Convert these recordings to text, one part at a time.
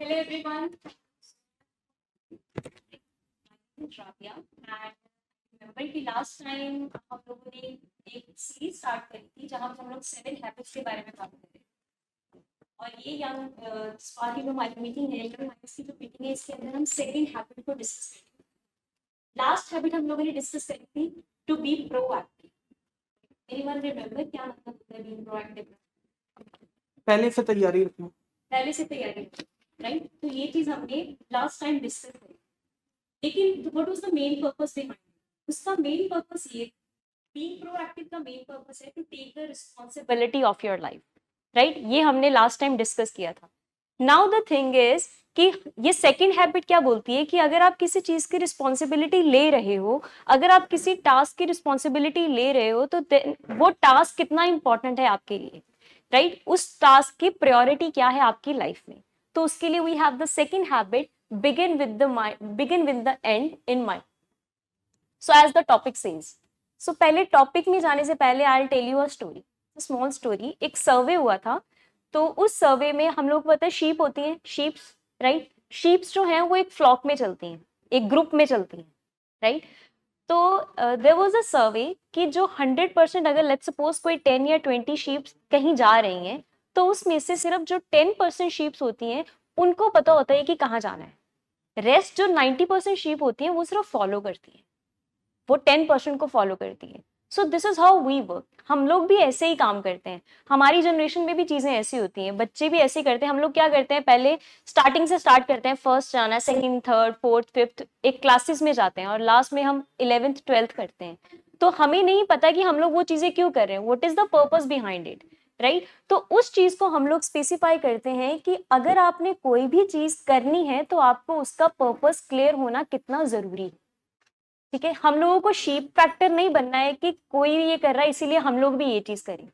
Hello everyone. Rabia and remember कि last time हम लोगों ने एक सीरीज स्टार्ट करी थी जहां हम लोग 7 हैबिट्स के बारे में बात कर रहे थे और ये यंग स्पार्क की जो हमारी मीटिंग है यंग माइंड्स की जो मीटिंग है इसके अंदर हम सेकंड हैबिट को डिस्कस करेंगे। लास्ट हैबिट हम लोगों ने डिस्कस करी थी to be proactive. Anyone remember क्या मतलब होता है बीइंग प्रोएक्टिव? पहले से तैयारी राइट। तो ये चीज हमने लास्ट टाइम डिस्कस करी, लेकिन what was the main purpose behind it? उसका मेन पर्पस ये, बीइंग प्रोएक्टिव का मेन पर्पस है to take the responsibility of your life, right. ये हमने लास्ट टाइम डिस्कस किया था। नाउ द थिंग इज कि ये सेकंड हैबिट क्या बोलती है कि अगर आप किसी चीज की रिस्पॉन्सिबिलिटी ले रहे हो, अगर आप किसी टास्क की रिस्पॉन्सिबिलिटी ले रहे हो, तो वो टास्क कितना इंपॉर्टेंट है आपके लिए, राइट। उस टास्क की प्रायोरिटी क्या है आपकी लाइफ में। तो उसके लिए we have the second habit, begin with the end in mind. So as the topic says, so पहले टॉपिक में जाने से पहले I tell you a story, small story. एक सर्वे हुआ था, तो उस सर्वे में हम लोग को पता है शीप होती हैं, शीप्स, राइट। शीप्स जो हैं वो एक फ्लॉक में चलती हैं, एक ग्रुप में चलती हैं, राइट। तो देयर वाज अ सर्वे कि जो 100%, अगर लेट्स सपोज कोई 10 या 20 शीप्स कहीं जा रही हैं, तो उसमें से सिर्फ जो 10% शीप्स होती हैं उनको पता होता है कि कहाँ जाना है। रेस्ट जो 90% शीप होती है वो सिर्फ फॉलो करती है, वो 10% को फॉलो करती है। So this is how we work. हम लोग भी ऐसे ही काम करते हैं, हमारी जनरेशन में भी चीजें ऐसी होती हैं, बच्चे भी ऐसे ही करते हैं। हम लोग क्या करते हैं, पहले स्टार्टिंग से स्टार्ट करते हैं, फर्स्ट जाना है, सेकंड, थर्ड, फोर्थ, फिफ्थ, एक क्लासेस में जाते हैं और लास्ट में हम 11th 12th करते हैं। तो हमें नहीं पता कि हम लोग वो चीजें क्यों कर रहे हैं, what is the purpose behind it, right. तो उस चीज को हम लोग स्पेसिफाई करते हैं कि अगर आपने कोई भी चीज करनी है तो आपको उसका पर्पस क्लियर होना कितना जरूरी है, ठीक है। हम लोगों को शीप फैक्टर नहीं बनना है कि कोई ये कर रहा है इसीलिए हम लोग भी ये चीज करें।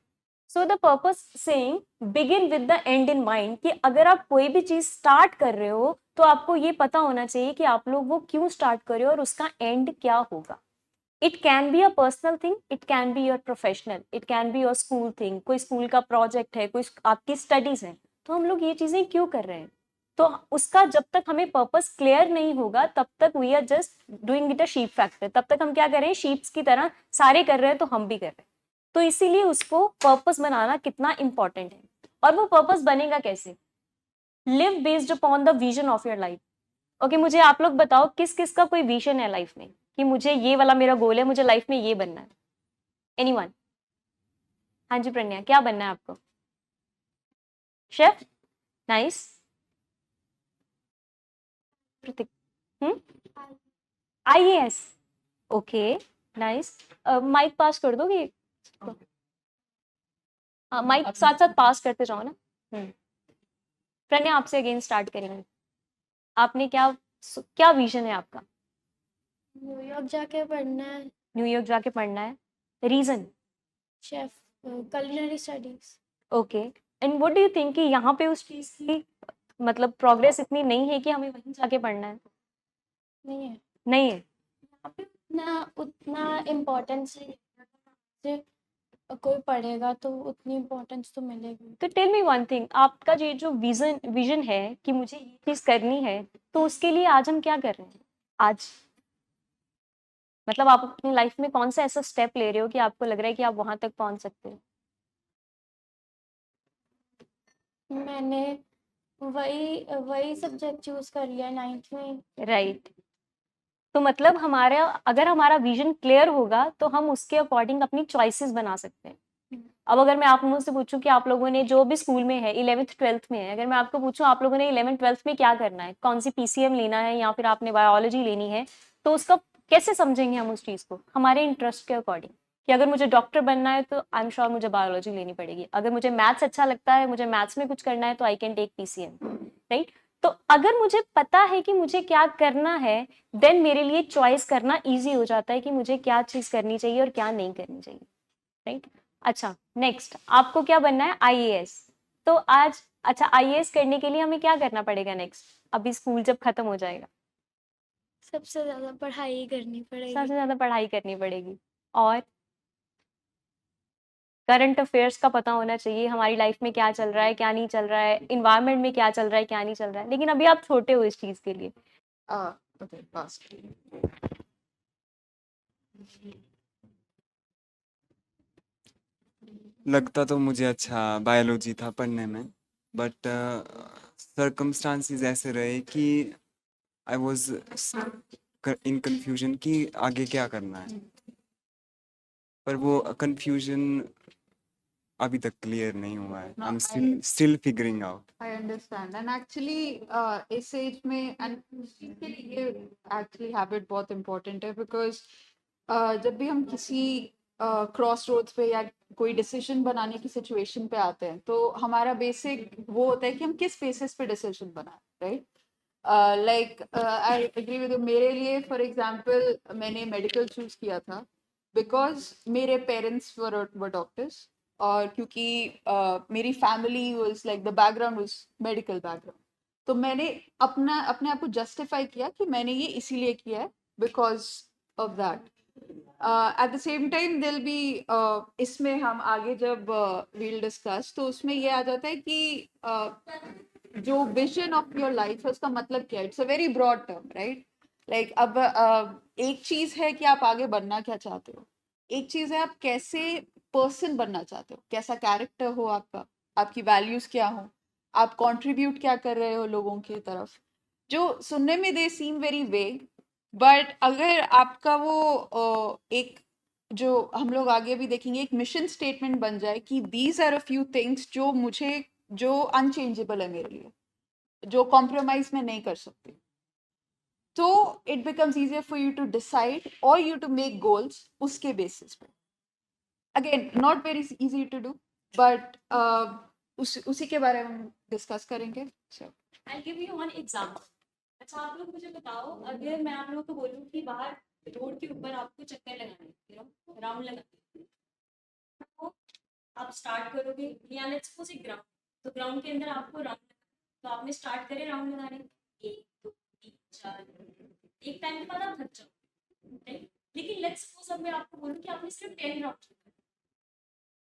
So the purpose saying begin with the end in mind, कि अगर आप कोई भी चीज स्टार्ट कर रहे हो तो आपको ये पता होना चाहिए कि आप लोग वो क्यों स्टार्ट कर रहे हो और उसका एंड क्या होगा। It can be a personal thing, it can be your professional, it can be your school thing, कोई स्कूल का प्रोजेक्ट है, कोई आपकी स्टडीज है। तो हम लोग ये चीजें क्यों कर रहे हैं, तो उसका जब तक हमें पर्पस क्लियर नहीं होगा तब तक we are just doing it a sheep factor. तब तक हम क्या कर रहे हैं, शीप्स की तरह सारे कर रहे हैं तो हम भी कर रहे हैं। तो इसीलिए उसको पर्पस बनाना कितना इंपॉर्टेंट है। और वो पर्पस बनेगा कैसे, live based upon the vision of your life. Okay, मुझे आप लोग बताओ किस किस का कोई विजन है लाइफ में, कि मुझे ये वाला मेरा गोल है, मुझे लाइफ में ये बनना है। एनीवन? हाँ जी प्रज्ञा, क्या बनना है आपको? Chef, nice. Pratik, IAS, okay, nice. Mike pass कर दोगे? हाँ, माइक साथ साथ पास करते जाओ ना। प्रज्ञा, आपसे अगेन स्टार्ट करेंगे। आपने क्या क्या विजन है आपका? न्यूयॉर्क जाके पढ़ना है। न्यूयॉर्क जाके पढ़ना है, reason? Chef, culinary studies. Okay, and what do you think कि यहाँ पे उस चीज की मतलब प्रोग्रेस इतनी नहीं है कि हमें वहीं जाके पढ़ना है? नहीं है नहीं है? यहाँ पे उतना उतना इम्पोर्टेंस से कोई पढ़ेगा तो उतनी इम्पोर्टेंस तो मिलेगी। तो टेल मी वन थिंग, आपका ये जो विजन विजन है कि मुझे ये चीज करनी है, तो उसके लिए आज हम क्या कर रहे हैं आज? मतलब आप अपनी लाइफ में कौन सा ऐसा स्टेप ले रहे हो कि आपको लग रहा है कि आप वहां तक पहुंच सकते हो? मैंने वही वही सब्जेक्ट चूज कर लिया 9th में। राइट। तो मतलब हमारा, अगर हमारा विजन क्लियर होगा तो हम उसके अकॉर्डिंग अपनी चॉइसेस बना सकते हैं। अब अगर मैं आप मुझसे पूछूं कि आप लोगों ने जो भी स्कूल में है, 11th 12th में है, अगर मैं आपको पूछूं आप लोगों ने 11th 12th में क्या करना है, कौन सी पीसीएम लेना है या फिर आपने बायोलॉजी लेनी है, तो उसका कैसे समझेंगे हम उस चीज को? हमारे इंटरेस्ट के अकॉर्डिंग, कि अगर मुझे डॉक्टर बनना है तो आई एम श्योर मुझे बायोलॉजी लेनी पड़ेगी, अगर मुझे मैथ्स अच्छा लगता है, मुझे मैथ्स में कुछ करना है तो I can take PCM, right. तो अगर मुझे पता है कि मुझे क्या करना है, देन मेरे लिए चॉइस करना इजी हो जाता है कि मुझे क्या चीज करनी चाहिए और क्या नहीं करनी चाहिए, राइट। अच्छा, नेक्स्ट आपको क्या बनना है? आईएएस। तो आज, अच्छा, आईएएस करने के लिए हमें क्या करना पड़ेगा नेक्स्ट, अभी स्कूल जब खत्म हो जाएगा? सबसे ज्यादा पढ़ाई करनी सबसे पड़ेगी। ज्यादा पढ़ाई करनी पड़ेगी। और करंट अफेयर्स का पता होना चाहिए, हमारी लाइफ में क्या चल रहा है, क्या नहीं चल रहा है, इन्वायरमेंट में क्या चल रहा है, क्या नहीं चल रहा है। लेकिन अभी आप छोटे हो इस चीज़ के लिए। Okay, pass. लगता तो मुझे अच्छा बायोलॉजी था पढ़ने में, बट सर्कमस्टांसेस ऐसे रहे कि आई वाज इन कंफ्यूजन कि आगे क्या करना है, पर वो कंफ्यूजन अभी तक क्लियर नहीं हुआ है। No, I am still figuring out. I understand. And actually, इस एज में and इस चीज़ के लिए ये actually habit बहुत important है because जब भी हम किसी क्रॉस रोड्स पे या कोई डिसीजन बनाने की सिचुएशन पे आते हैं तो हमारा बेसिक वो होता है कि हम किस बेसिस पे डिसीजन बनाएं, right? Like I agree with, मेरे लिए फॉर एग्जांपल मैंने मेडिकल चूज किया था बिकॉज मेरे पेरेंट्स वर डॉक्टर्स, और क्योंकि मेरी family was like the background was medical background, तो मैंने अपने आप को जस्टिफाई किया कि मैंने ये इसीलिए किया है because of that. Eight the same time दिल भी इसमें हम आगे जब वील डिस्कस तो उसमें ये आ जाता है कि जो विजन ऑफ योर लाइफ है उसका मतलब क्या है। It's a very broad term, right? Like अब एक चीज है कि आप आगे बनना क्या चाहते हो, एक चीज है आप कैसे पर्सन बनना चाहते हो, कैसा कैरेक्टर हो आपका, आपकी वैल्यूज क्या हो, आप कंट्रीब्यूट क्या कर रहे हो लोगों की तरफ, जो सुनने में दे सीम वेरी वेग, बट अगर आपका वो एक जो हम लोग आगे भी देखेंगे एक मिशन स्टेटमेंट बन जाए कि these are a few things जो मुझे जो अनचेंजेबल है मेरे लिए, जो कॉम्प्रोमाइज में नहीं कर सकती, तो it becomes easier for you to decide और यू टू मेक गोल्स उसके बेसिस पे। Again not very easy to do, but उसी के बारे में हम डिस्कस करेंगे। So, I'll give you one example. अच्छा आप लोग मुझे बताओ, अगर मैं आप लोगों को बोलूं कि बाहर रोड के ऊपर आपको चक्कर लगाने, राउंड लगाने, तो आप स्टार्ट करोगे, या लेट्स सपोज एक ग्राउंड, तो ग्राउंड के अंदर आपको राउंड, तो आपने स्टार्ट करे राउंड लगाने, 1 2 3 4, एक टाइम के बाद आप थक जाओ, राइट? लेकिन लेट्स सपोज अब मैं आपको बोलूं कि आपने सिर्फ 10 राउंड,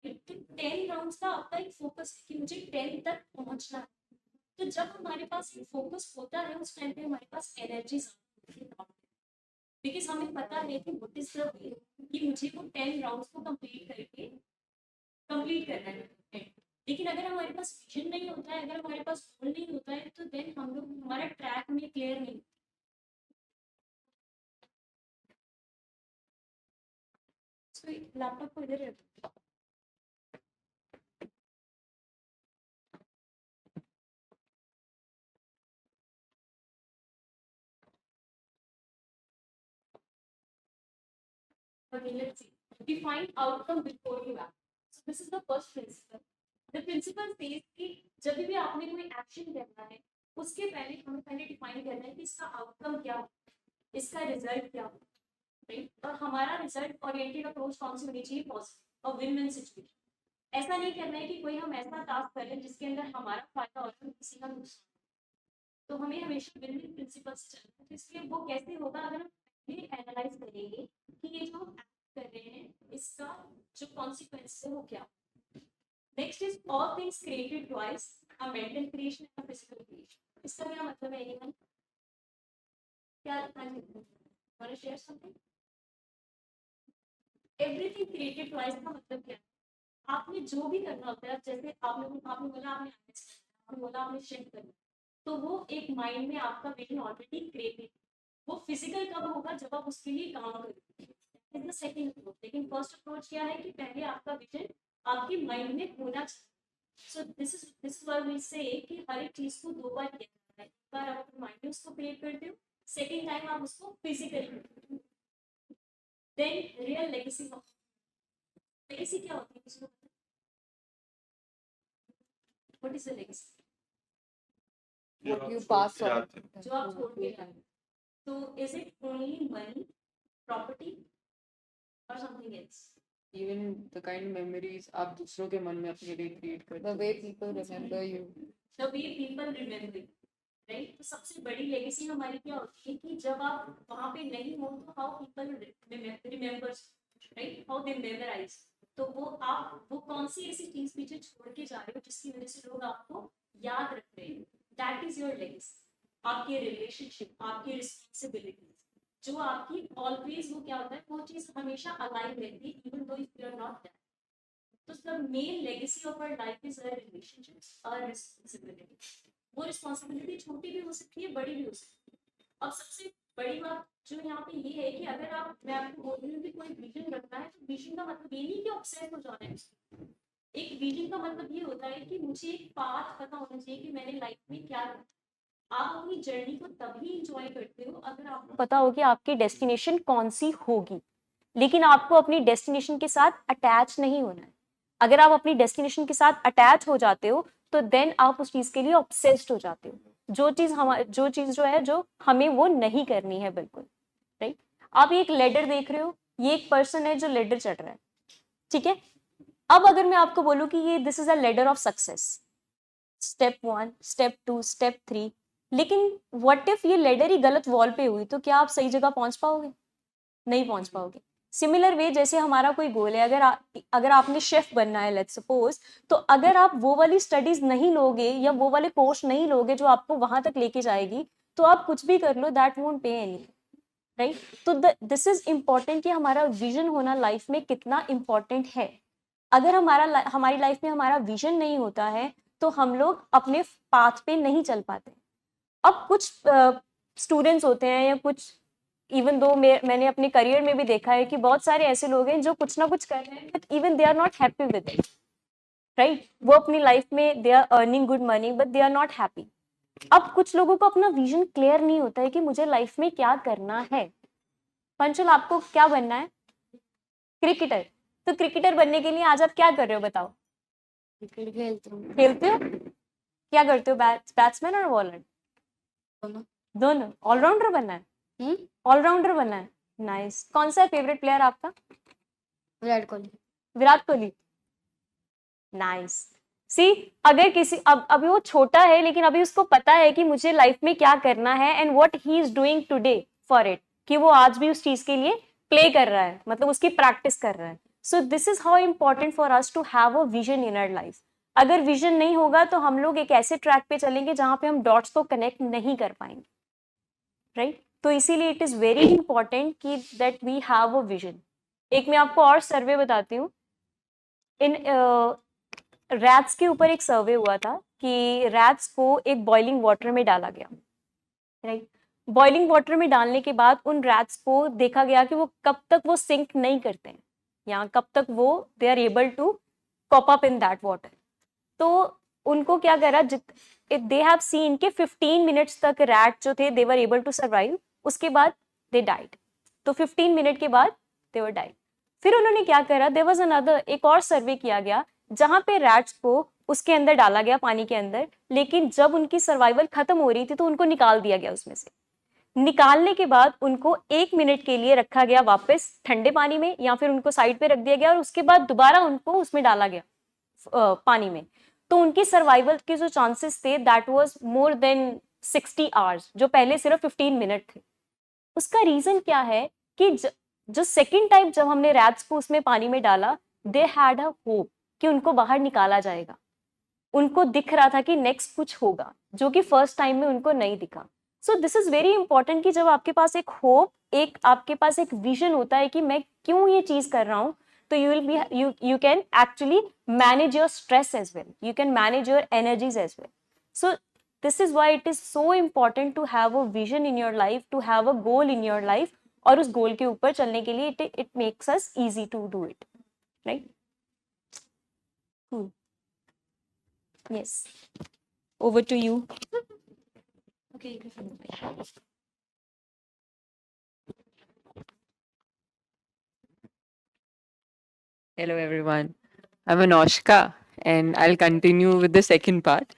तो 10 राउंड्स का आपका एक फोकस है कि मुझे 10 तक पहुंचना है। तो जब हमारे पास ये फोकस होता है उस टाइम पे हमारे पास एनर्जी, बिकॉज हमें पता है कि व्हाट इज द वे, कि मुझे वो 10 राउंड्स को कंप्लीट करना है। लेकिन अगर हमारे पास विजन नहीं होता है, अगर हमारे पास गोल नहीं होता है, तो देन हम लोग हमारा ट्रैक में क्लियर नहीं। लैपटॉप को इधर रखो। Okay, let's see. Define outcome before you act. So this is the first principle. The principle says कि जब भी आपने कोई एक्शन करना है, उसके पहले हमें पहले डिफाइन करना है कि इसका आउटकम क्या हो, इसका रिजल्ट क्या हो, राइट? और हमारा रिजल्ट ओरिएंटेड अप्रोच कौन सी होनी चाहिए? पॉजिटिव और विन विन सिचुएशन। ऐसा नहीं करना है कि कोई हम ऐसा टास्क कर रहे हैं जिसके अंदर हमारा फायदा और किसी का नुकसान, तो हमें हमेशा विन विन प्रिंसिपल से चलना है। तो इसलिए वो कैसे होगा, अगर हम ये एनालाइज करेंगे कि ये जो हम कर रहे हैं इसका जो कॉन्सिक्वेंस है वो क्या। Next is all things created twice, a mental creation and physical creation. इसका क्या मतलब है? ये क्या want share something? Everything created twice का मतलब क्या है? आपने जो भी करना होता है, जैसे आपने बोला आपने बोला आपने शिफ्ट करना, तो वो एक माइंड में आपका विजन ऑलरेडी क्रिएटेड, वो फिजिकल कब होगा? जब आप उसके लिए काम करोगे। Is the second approach. लेकिन फर्स्ट अप्रोच क्या है कि पहले आपका विजन आपके माइंड में होना चाहिए। So this is why we say कि हर एक चीज को 2 बार किया जाता है। एक बार आप अपने माइंड में उसको क्रिएट करते हो, सेकंड टाइम आप उसको फिजिकली करते हो। देन रियल लेगेसी क्या होती है? उसको what is the legacy? what you pass on. जो आप छोड़ के जाए। तो is it only money, property और something else? Even the kind of memories आप दूसरों के मन में अपने लिए क्रिएट करते हो, the way people remember you. The way people remember you, right? तो सबसे बड़ी लेगेसी हमारी क्या होती है कि जब आप वहाँ पे नहीं हो तो how people remembers, right? How they memorize. तो वो कौन सी ऐसी चीज पीछे छोड़ के जा रहे हो जिसकी वजह से लोग आपको याद रख रहे हैं, दैट इज योर लेगेसी। आपके रिलेशनशिप, आपकी रिस्पॉन्सिबिलिटी, जो आपकी ऑलवेज, वो क्या होता है, वो चीज हमेशा अलाइव रहती है even though if you are not that. तो the main legacy of our life is our relationships, our responsibility. वो रिस्पॉन्सिबिलिटी छोटी भी हो सकती है, बड़ी भी हो सकती है। अब सबसे बड़ी बात जो यहाँ पे ये है कि अगर मैं आपको बोल रही हूँ कि कोई विजन रखना है, तो विजन का मतलब ये नहीं कि ऑब्सेस हो जाना है उसको। एक विजन का मतलब ये होता है कि मुझे एक पाथ पता होना चाहिए कि मैंने लाइफ में क्या करना है। आप अपनी जर्नी को तभी इंजॉय करते हो अगर आपको पता हो कि आपकी डेस्टिनेशन कौन सी होगी, लेकिन आपको अपनी डेस्टिनेशन के साथ अटैच नहीं होना है। अगर आप अपनी डेस्टिनेशन के साथ अटैच हो जाते हो तो देन आप उस चीज के लिए ऑब्सेस्ड हो जाते हो। जो चीज जो है जो हमें वो नहीं करनी है बिल्कुल, राइट। आप ये एक लेडर देख रहे हो, ये एक पर्सन है जो लेडर चढ़ रहा है, ठीक है। अब अगर मैं आपको बोलूं कि ये this is a ladder of success, step 1, step 2, step 3, लेकिन व्हाट इफ ये लेडर ही गलत वॉल पे हुई, तो क्या आप सही जगह पहुंच पाओगे? नहीं पहुंच पाओगे। सिमिलर वे जैसे हमारा कोई गोल है, अगर आपने शेफ बनना है लेट्स सपोज, तो अगर आप वो वाली स्टडीज नहीं लोगे या वो वाले कोर्स नहीं लोगे जो आपको वहां तक लेके जाएगी, तो आप कुछ भी कर लो, that won't pay anything, right. तो दिस इज इम्पोर्टेंट कि हमारा विजन होना लाइफ में कितना इम्पोर्टेंट है। अगर हमारी लाइफ में हमारा विजन नहीं होता है तो हम लोग अपने पाथ पे नहीं चल पाते। अब कुछ स्टूडेंट्स होते हैं या कुछ, इवन दो मैंने अपने करियर में भी देखा है कि बहुत सारे ऐसे लोग हैं जो कुछ ना कुछ कर रहे हैं but even they are not happy with it, right. वो अपनी लाइफ में they are earning good money but they are not happy. अब कुछ लोगों को अपना विजन क्लियर नहीं होता है कि मुझे लाइफ में क्या करना है। पंचुल, आपको क्या बनना है? क्रिकेटर। तो क्रिकेटर बनने के लिए आज आप क्या कर रहे हो बताओ? क्रिकेट खेलती हूँ। खेलते हो? क्या करते हो? बैट्समैन और बॉलर? दोनों। दोनों। ऑलराउंडर बनना है? ऑलराउंडर बनना है, नाइस। कौन सा है फेवरेट प्लेयर आपका? विराट कोहली। विराट कोहली, नाइस। सी, अगर किसी अभी वो छोटा है लेकिन अभी उसको पता है कि मुझे लाइफ में क्या करना है and what he is doing today for it, कि वो आज भी उस चीज के लिए प्ले कर रहा है, मतलब उसकी प्रैक्टिस कर रहा है। So this is how important for us to have a vision in our life. अगर विजन नहीं होगा तो हम लोग एक ऐसे ट्रैक पे चलेंगे जहां पे हम डॉट्स को कनेक्ट नहीं कर पाएंगे, राइट। तो इसीलिए इट इज वेरी इंपॉर्टेंट कि that we have a vision. एक मैं आपको और सर्वे बताती हूँ। इन रैट्स के ऊपर एक सर्वे हुआ था कि रैट्स को एक बॉइलिंग वाटर में डाला गया, राइट। बॉइलिंग वाटर में डालने के बाद उन रैट्स को देखा गया कि वो कब तक वो सिंक नहीं करते हैं, या कब तक वो they are able to cope up in that water. तो उनको क्या करा, दे हैव सीन के 15 मिनट्स तक रैट जो थे दे वर एबल टू सर्वाइव, उसके बाद दे डाइड। तो 15 मिनट के बाद दे वर डाइड। फिर उन्होंने क्या करा, देयर वाज अनदर, एक और सर्वे किया गया जहां पे रैट्स को उसके अंदर डाला गया, पानी के अंदर, लेकिन जब उनकी सर्वाइवल खत्म हो रही थी तो उनको निकाल दिया गया उसमें से। निकालने के बाद उनको 1 मिनट के लिए रखा गया वापस ठंडे पानी में, या फिर उनको साइड पे रख दिया गया और उसके बाद दोबारा उनको उसमें डाला गया पानी में। तो उनकी सर्वाइवल के जो चांसेस थे that was more than 60 hours, जो पहले सिर्फ 15 मिनट थे। उसका रीजन क्या है कि जो सेकेंड टाइम जब हमने रैट्स को उसमें पानी में डाला, दे हैड अ होप कि उनको बाहर निकाला जाएगा। उनको दिख रहा था कि नेक्स्ट कुछ होगा, जो कि फर्स्ट टाइम में उनको नहीं दिखा। सो दिस इज वेरी इंपॉर्टेंट कि जब आपके पास एक होप, आपके पास एक विजन होता है कि मैं क्यों ये चीज कर रहा हूँ, तो you can actually manage your stress as well, you can manage your energies as well. So this is why it is so important to have a vision in your life, to have a goal in your life, और उस गोल के ऊपर चलने के लिए it makes us easy to do it, right? Yes, over to you. Okay. Hello everyone, I'm Anoshka and I'll continue with the second part,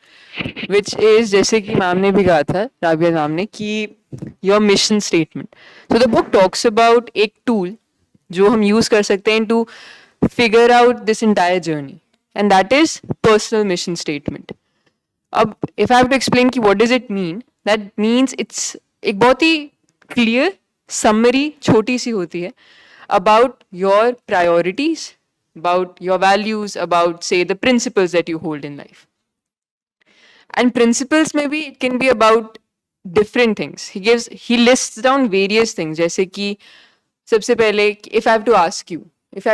which is जैसे कि ma'am ने भी कहा था, राबिया मैम ने, कि your mission statement. So the book talks about एक tool जो हम use कर सकते हैं to figure out this entire journey, and that is personal mission statement. अब if I have to explain कि what does it mean, that means it's एक बहुत ही clear summary छोटी सी होती है about your priorities, about your values, about, say, the principles that you hold in life. And principles, maybe it can be about different things. He lists down various things, जैसे कि सबसे पहले, if I have to ask you, if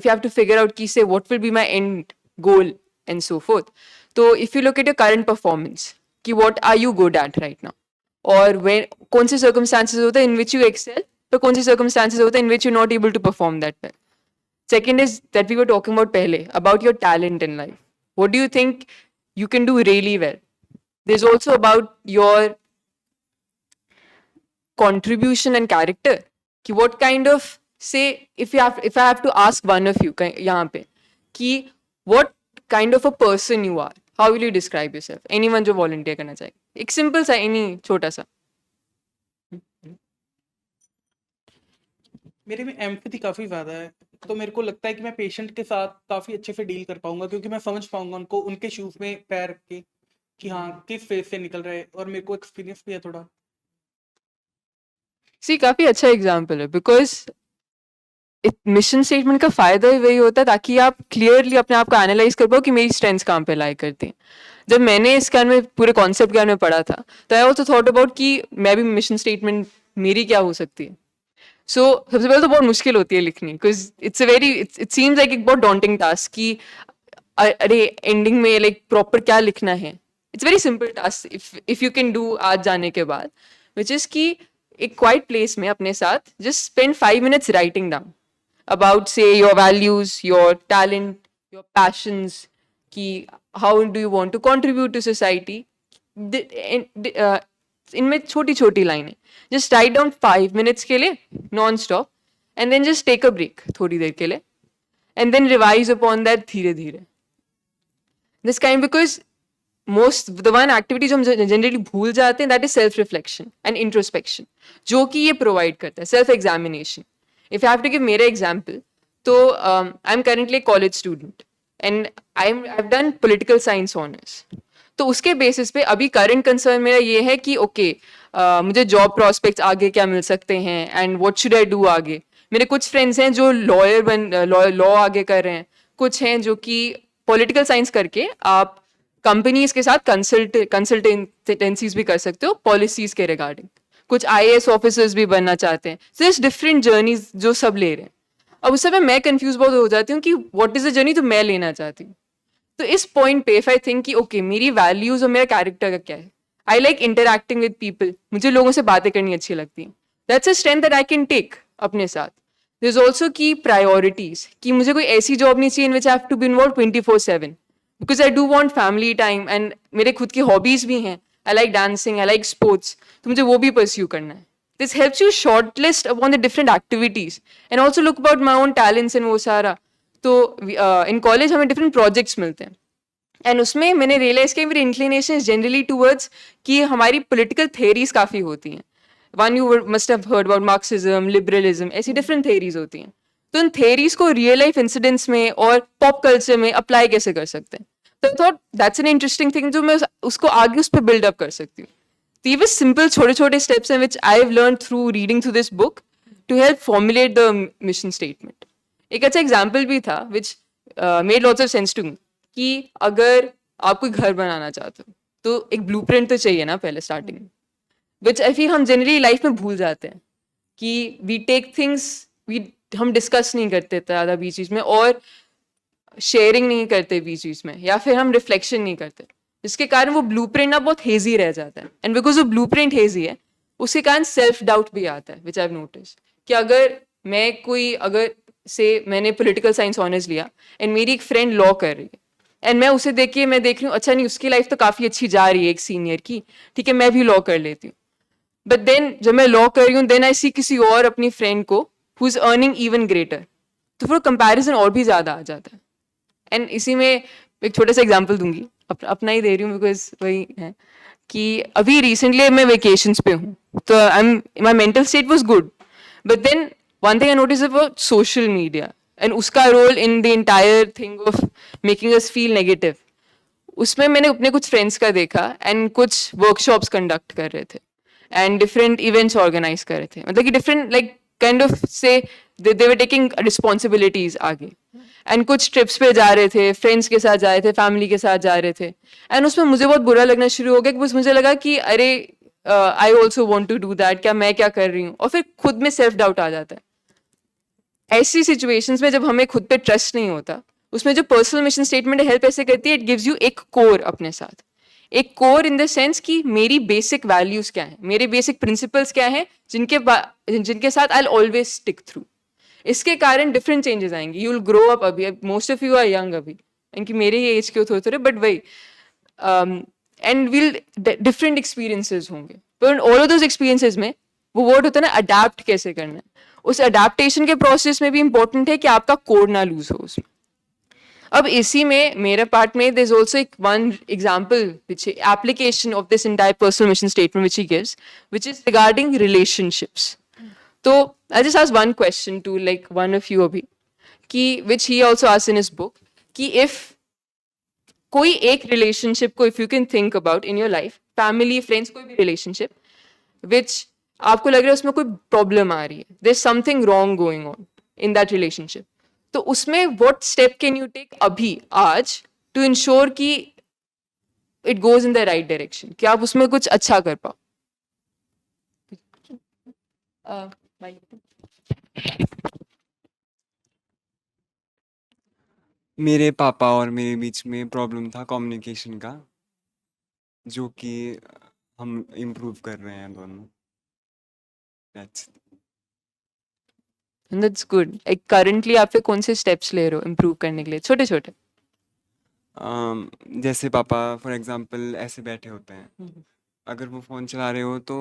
you have to figure out कि say what will be my end goal and so forth. So if you look at your current performance, कि what are you good at right now, or when कौन से circumstances होते हैं in which you excel, तो कौन से circumstances होते हैं in which you're not able to perform that well. Second is that we were talking about pehle, about your talent in life. What do you think you can do really well? There's also about your contribution and character. कि what kind of, say, if I have to ask one of you यहाँ पे कि what kind of a person you are, how will you describe yourself? Anyone जो volunteer करना चाहे, एक simple सा, any छोटा सा. मेरे में एम्पैथी काफ़ी ज़्यादा है, तो मेरे को लगता है कि मैं पेशेंट के साथ काफ़ी अच्छे से डील कर पाऊंगा, क्योंकि मैं समझ पाऊंगा उनको, उनके शूज़ में पैर रख के कि हाँ किस फेज से निकल रहे हैं, और मेरे को एक्सपीरियंस भी है थोड़ा. सी काफी अच्छा एग्जाम्पल है, बिकॉज मिशन स्टेटमेंट का फायदा ही वही होता है ताकि आप क्लियरली अपने आप को एनालाइज कर पाओ कि मेरी स्ट्रेंथ्स कहाँ पे लाई करती हैं. जब मैंने इस ज्ञान में, पूरे कॉन्सेप्ट ज्ञान में पढ़ा था, तो आई ऑल्सो थॉट अबाउट कि मैं भी मिशन स्टेटमेंट मेरी क्या हो सकती है. सो सबसे पहले तो बहुत मुश्किल होती है लिखनी, बिकॉज इट सीम्स लाइक एक बहुत डॉन्टिंग टास्क कि अरे एंडिंग में लाइक प्रॉपर क्या लिखना है. It's very simple task if you can do आज जाने के बाद, विच इज कि एक क्वाइट प्लेस में अपने साथ just spend 5 minutes writing down about, say, your values, your talent, your passions, कि how do you want to contribute to society. इनमें छोटी छोटी लाइनें, जस्ट राइट डाउन 5 minutes के लिए non stop, and then just take a break थोड़ी देर के लिए, and then revise upon that धीरे धीरे. This kind, because most the one activity जो हम जनरली भूल जाते हैं, that is self reflection and introspection, जो कि ये प्रोवाइड करता है, self examination. If I have to give मेरा एग्जाम्पल, तो I am currently college student and I have done political science honours. तो उसके बेसिस पे अभी करंट कंसर्न मेरा ये है कि ओके, मुझे जॉब प्रॉस्पेक्ट्स आगे क्या मिल सकते हैं, and what should I do आगे. मेरे कुछ फ्रेंड्स हैं जो लॉ आगे कर रहे हैं, कुछ हैं जो कि पॉलिटिकल साइंस करके आप कंपनीज के साथ कंसल्टेंसीज भी कर सकते हो पॉलिसीज के रिगार्डिंग. कुछ IAS ऑफिसर्स भी बनना चाहते हैं. सो इट्स डिफरेंट जर्नीज जो सब ले रहे हैं. अब उस समय मैं कंफ्यूज बहुत हो जाती हूँ कि व्हाट इज द जर्नी जो मैं लेना चाहती हूँ. तो इस पॉइंट पे इफ आई थिंक कि ओके, मेरी वैल्यूज और मेरा कैरेक्टर का क्या है, I like interacting with people, मुझे लोगों से बातें करनी अच्छी लगती हैं. That's a strength that I can take अपने साथ. There is also key priorities, कि मुझे कोई ऐसी जॉब नहीं चाहिए in which I have to be involve 24/7, because I do want family time, and मेरे खुद की हॉबीज भी हैं. I like dancing, I like sports, तो मुझे वो भी परस्यू करना है. This helps you short list upon the different activities and also look about my own talents and वो सारा. तो इन कॉलेज हमें डिफरेंट प्रोजेक्ट्स मिलते हैं, एंड उसमें मैंने रियलाइज किया मेरी इंक्लिनेशन इज जनरली टूवर्ड्स कि हमारी पॉलिटिकल थेरीज काफ़ी होती हैं. One you must have heard about Marxism, liberalism, ऐसी डिफरेंट थेरीज होती हैं. तो इन थेरीज को रियल लाइफ इंसिडेंट्स में और पॉप कल्चर में अप्लाई कैसे कर सकते हैं. तो I thought that's an interesting thing, जो मैं उसको आगे उस पर बिल्डअप कर सकती हूँ. तो ये बस सिंपल छोटे छोटे स्टेप्स हैं which I have learn through reading through this book to help formulate the mission statement. एक अच्छा एग्जाम्पल भी था which made lots of sense to me, कि अगर आप कोई घर बनाना चाहते हो तो एक ब्लूप्रिंट तो चाहिए ना पहले स्टार्टिंग में, विच आई फील हम जनरली लाइफ में भूल जाते हैं कि वी टेक थिंग्स, हम डिस्कस नहीं करते ज़्यादा बीच बीच में, और शेयरिंग नहीं करते बीच बीच में, या फिर हम रिफ्लेक्शन नहीं करते, जिसके कारण वो ब्लूप्रिंट ना बहुत हेजी रह जाता है. एंड बिकॉज वो ब्लूप्रिंट हेजी है, उसके कारण सेल्फ डाउट भी आता है, विच आई हैव नोटिस कि अगर से मैंने पॉलिटिकल साइंस ऑनर्स लिया एंड मेरी एक फ्रेंड लॉ कर रही है, एंड मैं उसे देख रही हूँ अच्छा नहीं, उसकी लाइफ तो काफ़ी अच्छी जा रही है एक सीनियर की, ठीक है मैं भी लॉ कर लेती हूँ. बट देन जब मैं लॉ कर रही हूँ, देन आई सी किसी और अपनी फ्रेंड को who is earning even greater, तो फिर कंपैरिजन और भी ज़्यादा आ जाता है. एंड इसी में एक छोटा सा एग्जाम्पल दूंगी, अपना ही दे रही हूँ बिकॉज वही है कि अभी रिसेंटली मैं वेकेशंस पे हूँ, तो my mental state was good, but then one thing I notice about social media and उसका role in the entire thing of making us feel negative. उसमें मैंने अपने कुछ फ्रेंड्स का देखा एंड कुछ वर्कशॉप्स कंडक्ट कर रहे थे एंड डिफरेंट इवेंट्स ऑर्गेनाइज कर रहे थे, मतलब कि डिफरेंट लाइक काइंड ऑफ से दे वर टेकिंग रिस्पॉन्सिबिलिटीज आगे. एंड कुछ ट्रिप्स पे जा रहे थे, फ्रेंड्स के साथ जा रहे थे, फैमिली के साथ जा रहे थे, एंड उसमें मुझे बहुत बुरा लगना शुरू हो गया कि बस मुझे लगा कि अरे I also want to do that, क्या मैं क्या कर रही हूँ, और फिर खुद में सेल्फ डाउट आ जाता है। ऐसी सिचुएशंस में जब हमें खुद पे ट्रस्ट नहीं होता, उसमें जो पर्सनल मिशन स्टेटमेंट हेल्प ऐसे करती है, इट गिव्स यू एक कोर अपने साथ, एक कोर इन द सेंस कि मेरी बेसिक वैल्यूज क्या है, मेरे बेसिक प्रिंसिपल्स क्या हैं, जिनके साथ आई ऑलवेज स्टिक थ्रू। इसके कारण डिफरेंट चेंजेस आएंगे, यू विल ग्रो अप। अभी most of you are young अभी, इनकी मेरे ही एज के थोड़े थोड़े, बट वही एंड विल डिफरेंट एक्सपीरियंसेस होंगे, पर ऑल ऑफ दोज एक्सपीरियंसेस में वो वर्ड होता है ना अडेप्ट कैसे करना है, उस अडेप्टेशन के प्रोसेस में भी इंपॉर्टेंट है कि आपका कोर ना लूज हो उसमें। अब इसी में मेरे पार्ट में there's also one example which application of this entire personal mission statement which he gives, which is regarding relationships. So I just ask one question to like one of you abhi, कि which he also asks in his book, कि if कोई एक relationship को if you can think about in your life, family, friends, कोई भी relationship, which आपको लग रहा है उसमें कोई problem आ रही है, there's something wrong going on in that relationship, तो उसमें what step can you take अभी आज to ensure कि it goes in the right direction, कि आप उसमें कुछ अच्छा कर पाओ। मेरे पापा और मेरे बीच में प्रॉब्लम था कम्युनिकेशन का, जो कि हम इम्प्रूव कर रहे हैं दोनों। That's it. And that's good. Like currently आप फिर कौन से steps ले रहे हो improve करने के लिए, छोटे छोटे? जैसे पापा फॉर एग्जांपल ऐसे बैठे होते हैं, अगर वो फ़ोन चला रहे हो तो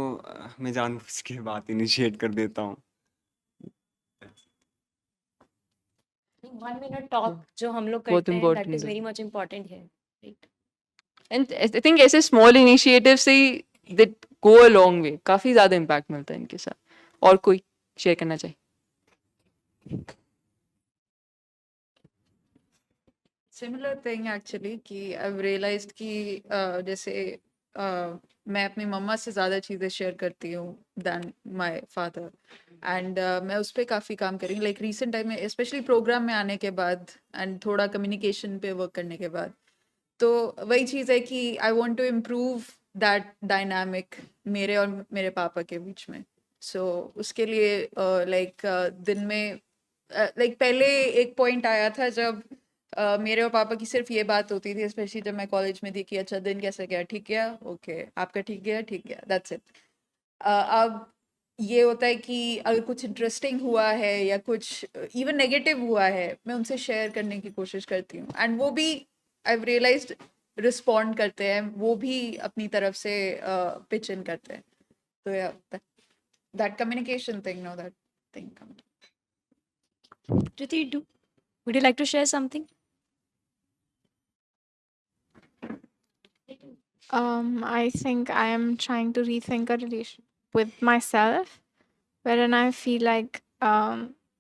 मैं जानबूझ के बात इनिशिएट कर देता हूँ। 1 minute talk जो हम लोग बहुत करते हैं, that important is है। very much important है, right? And I think ऐसे small initiatives से ही that go a long way, काफी ज्यादा impact मिलता है इनके साथ। और कोई शेयर करना चाहिए? सिमिलर थिंग एक्चुअली कि आई रियलाइज्ड कि जैसे मैं अपनी मम्मा से ज़्यादा चीज़ें शेयर करती हूँ दैन माय फादर, एंड मैं उस पर काफ़ी काम कर रही हूँ लाइक रिसेंट टाइम में, स्पेशली प्रोग्राम में आने के बाद एंड थोड़ा कम्युनिकेशन पे वर्क करने के बाद। तो वही चीज़ है कि I want to improve that dynamic मेरे और मेरे पापा के बीच में। सो उसके लिए लाइक दिन में लाइक पहले एक पॉइंट आया था जब मेरे और पापा की सिर्फ ये बात होती थी, स्पेशली जब मैं कॉलेज में थी, कि अच्छा दिन कैसे गया, ठीक गया, ओके, आपका ठीक गया, ठीक गया, दैट्स इट। अब ये होता है कि अगर कुछ इंटरेस्टिंग हुआ है या कुछ इवन नेगेटिव हुआ है, मैं उनसे शेयर करने की कोशिश करती हूँ, एंड वो भी आई रियलाइज्ड रिस्पॉन्ड करते हैं, वो भी अपनी तरफ से पिच इन करते हैं। तो या that communication thing, know that thing. Priti, would you like to share something? I think I am trying to rethink a relation with myself, wherein I feel like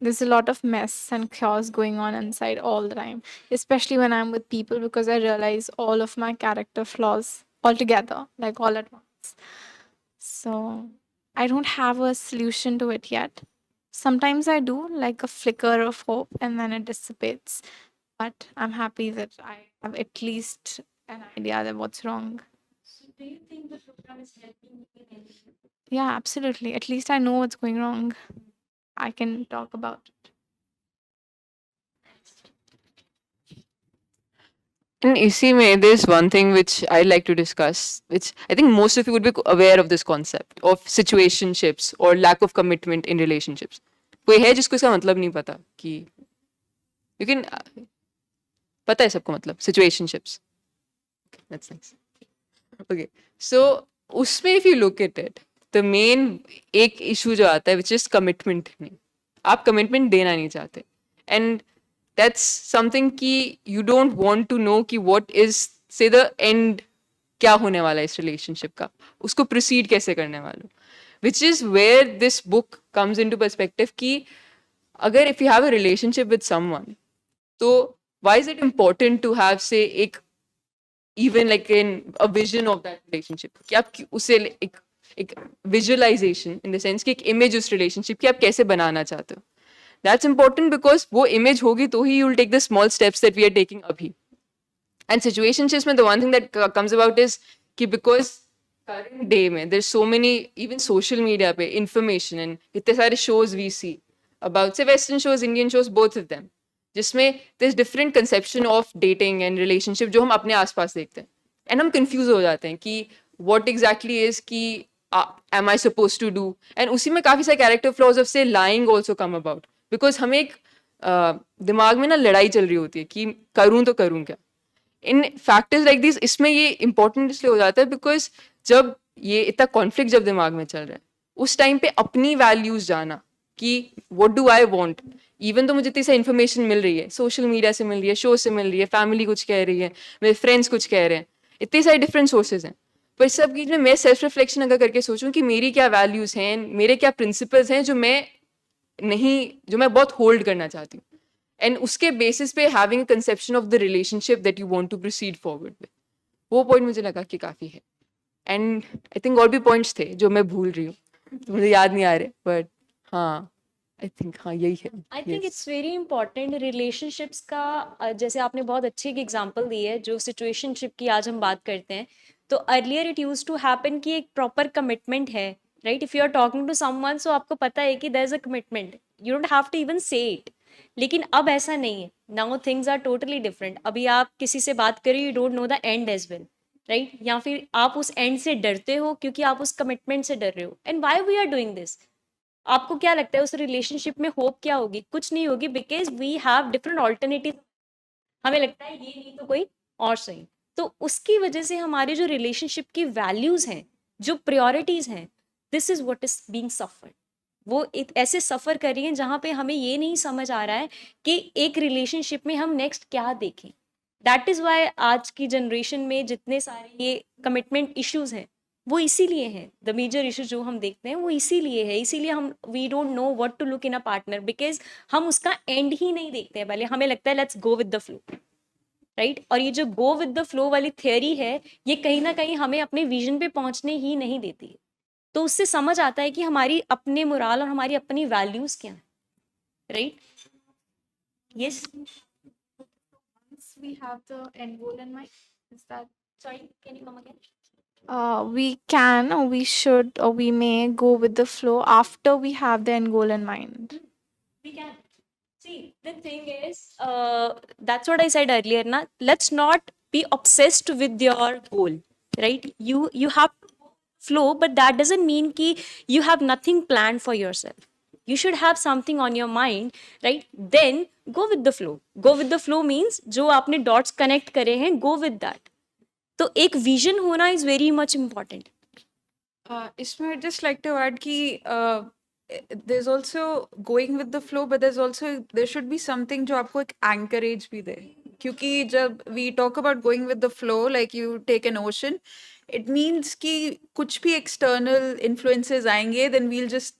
there's a lot of mess and chaos going on inside all the time, especially when I'm with people, because I realize all of my character flaws all together, like all at once. So I don't have a solution to it yet. Sometimes I do, like a flicker of hope, and then it dissipates. But I'm happy that I have at least an idea that what's wrong. So do you think the program is helping you in anything? Yeah, absolutely. At least I know what's going wrong. I can talk about it. And इसी में there's one thing which I like to discuss, which I think most of you would be aware of this concept of situationships or lack of commitment in relationships. कोई है जिसको इसका मतलब नहीं पता कि you can पता है सबको मतलब situationships? That's nice. Okay, so उसमें if you look at it, the main एक issue जो आता है which is commitment नहीं, आप commitment देना नहीं चाहते, and that's something कि you don't want to know कि what is say the end, क्या होने वाला है इस relationship का, उसको proceed कैसे करने वाले हो, which is where this book comes into perspective कि अगर if you have a relationship with someone, तो why is it important to have say एक even like in a vision of that relationship, कि आप उसे एक visualization in the sense कि एक image उस relationship की आप कैसे बनाना चाहते हो, दैट्स इंपॉर्टेंट बिकॉज वो इमेज होगी तो ही you will take the small steps that we are taking अभी. And situationships में the one thing that comes about is कि because current day में there's so many even social media पे information and इतने सारे shows we see about say western shows, Indian shows, both of them, जिसमें there's different conception of dating and relationship जो हम अपने आसपास देखते हैं and हम confuse हो जाते हैं कि what exactly is कि am I supposed to do, and उसी में काफी सारे character flaws of say lying also come about because हमें एक दिमाग में ना लड़ाई चल रही होती है कि करूँ तो करूँ क्या. इन फैक्टर्स लाइक दिस इसमें ये इंपॉर्टेंट इसलिए हो जाता है बिकॉज जब ये इतना कॉन्फ्लिक्ट जब दिमाग में चल रहा है उस टाइम पे अपनी वैल्यूज जाना कि what do I want, even तो मुझे इतनी सा इन्फॉर्मेशन मिल रही है, सोशल मीडिया से मिल रही है, शो से मिल रही है, फैमिली कुछ कह रही है, मेरे फ्रेंड्स कुछ कह रहे हैं, इतने सारे डिफरेंट सोर्सेज हैं, पर इस सब बीच में मैं सेल्फ रिफ्लेक्शन अगर करके सोचूं कि मेरी क्या वैल्यूज हैं, मेरे क्या प्रिंसिपल्स हैं जो मैं बहुत होल्ड करना चाहती हूँ, एंड उसके बेसिस पे having a conception of the relationship that you want to proceed forward with, वो पॉइंट मुझे लगा कि काफ़ी है. एंड आई थिंक और भी पॉइंट्स थे जो मैं भूल रही हूँ, तो मुझे याद नहीं आ रहे, बट हाँ आई थिंक हाँ यही है. I think Yes. It's very important relationships का जैसे आपने बहुत अच्छी एक एग्जांपल दी है जो सिचुएशनशिप की आज हम बात करते हैं, तो earlier it use to happen कि एक प्रॉपर कमिटमेंट है, right. If you are talking to someone so आपको पता है कि there is a commitment, you don't have to even say it. लेकिन अब ऐसा नहीं है, now things are totally different. अभी आप किसी से बात करें, you don't know the end as well, right. या फिर आप उस एंड से डरते हो क्योंकि आप उस कमिटमेंट से डर रहे हो. And why we are doing this? आपको क्या लगता है उस रिलेशनशिप में होप क्या होगी? कुछ नहीं होगी, because we have different alternative. हमें लगता है ये नहीं तो कोई और सही. तो उसकी वजह से हमारे जो रिलेशनशिप की वैल्यूज हैं, जो प्रायोरिटीज हैं, this is what is being suffered. वो एक ऐसे सफर कर रही हैं जहाँ पे हमें ये नहीं समझ आ रहा है कि एक रिलेशनशिप में हम नेक्स्ट क्या देखें. दैट इज वाई आज की जनरेशन में जितने सारे ये कमिटमेंट इश्यूज हैं वो इसीलिए हैं. द मेजर इशू जो हम देखते हैं वो इसीलिए है. इसीलिए हम we don't know what to look in a partner, because हम उसका एंड ही नहीं देखते हैं. पहले हमें लगता है let's go with the flow, right. और ये जो गो विद द फ्लो वाली थियोरी है, ये कहीं ना कहीं हमें अपने विजन पे पहुंचने ही नहीं देती है. तो उससे समझ आता है कि हमारी अपने मोरल और हमारी अपनी वैल्यूज क्या हैं, right. Yes. Once we have the end goal in mind, is that sorry, can you come again? we can or we should or we may go with the flow after we have the end goal in mind? We can. See, the thing is, that's what I said earlier. Na, let's not be obsessed with your goal, right? You have to flow, but that doesn't mean कि you have nothing planned for yourself. You should have something on your mind, right? Then go with the flow. Go with the flow means जो आपने dots connect करे हैं, go with that. तो एक vision होना is very much important. इसमें I'd just like to add कि there's also going with the flow, but there should be something जो आपको एक anchorage भी दे. क्योंकि जब we talk about going with the flow, like you take an ocean, it means कि कुछ भी external influences आएंगे, then we'll just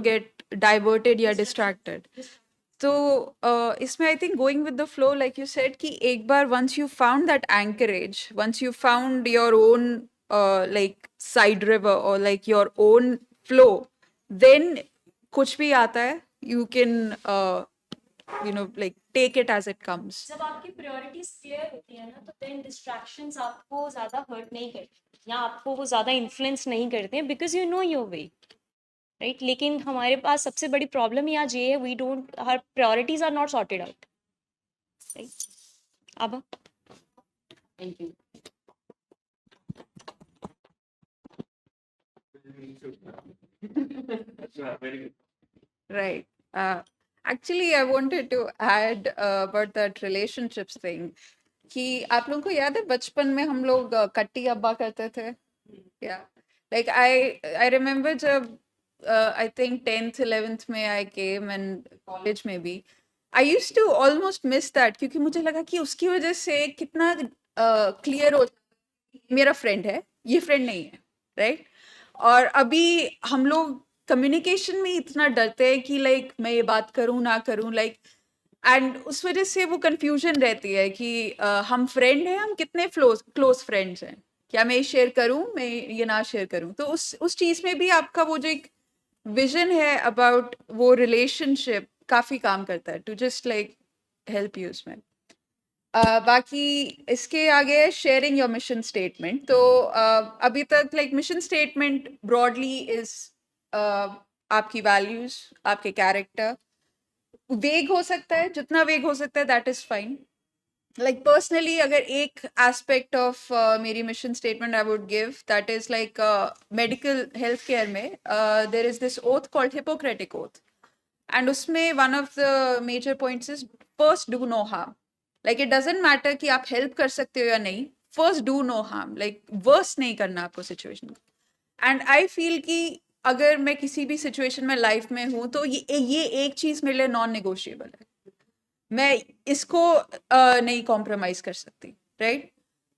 get diverted या distracted. तो इसमें I think going with the flow like you said कि एक बार once you found that anchorage, once you found your own like side river और like your own flow, then कुछ भी आता है you can like take it as it comes. जब आपकी प्रायोरिटीज क्लियर होती है ना, तो देन डिस्ट्रैक्शंस आपको ज्यादा हर्ट नहीं करते या आपको वो ज्यादा इन्फ्लुएंस नहीं करते हैं, because you know your way, right. लेकिन हमारे पास सबसे बड़ी प्रॉब्लम ही आज ये है, we don't, her priorities are not sorted out, right. अब Thank you. Right. Actually, I wanted to add about that relationships thing. कि आप लोगों को याद है बचपन में हम लोग कट्टी अब्बा करते थे? Yeah. Like I remember जब I think 10th 11th में I came and college में भी I used to almost miss that क्योंकि मुझे लगा कि उसकी वजह से कितना क्लियर हो मेरा फ्रेंड है, ये फ्रेंड नहीं है, राइट. और अभी हम लोग कम्युनिकेशन में इतना डरते हैं कि लाइक मैं ये बात करूं ना करूं, लाइक एंड उस वजह से वो कंफ्यूजन रहती है कि हम फ्रेंड हैं, हम कितने क्लोज फ्रेंड्स हैं, क्या मैं ये शेयर करूं, मैं ये ना शेयर करूं. तो उस चीज़ में भी आपका वो जो एक विजन है अबाउट वो रिलेशनशिप काफी काम करता है to just like help you उसमें। बाकी इसके आगे शेयरिंग योर मिशन स्टेटमेंट। तो अभी तक like mission statement broadly is आपकी वैल्यूज, आपके कैरेक्टर। वेग हो सकता है, जितना वेग हो सकता है that is fine. Like personally अगर एक एस्पेक्ट ऑफ मेरी mission statement I would give, that is like medical health care में there is this oath called Hippocratic oath, and उसमें one of the major points is first do no harm. Like it doesn't matter कि आप help कर सकते हो या नहीं, first do no harm, like worst नहीं करना आपको सिचुएशन को। एंड आई फील कि अगर मैं किसी भी सिचुएशन में लाइफ में हूँ तो ये एक चीज मेरे लिए नॉन नेगोशिएबल है, मैं इसको नहीं कॉम्प्रोमाइज कर सकती, राइट?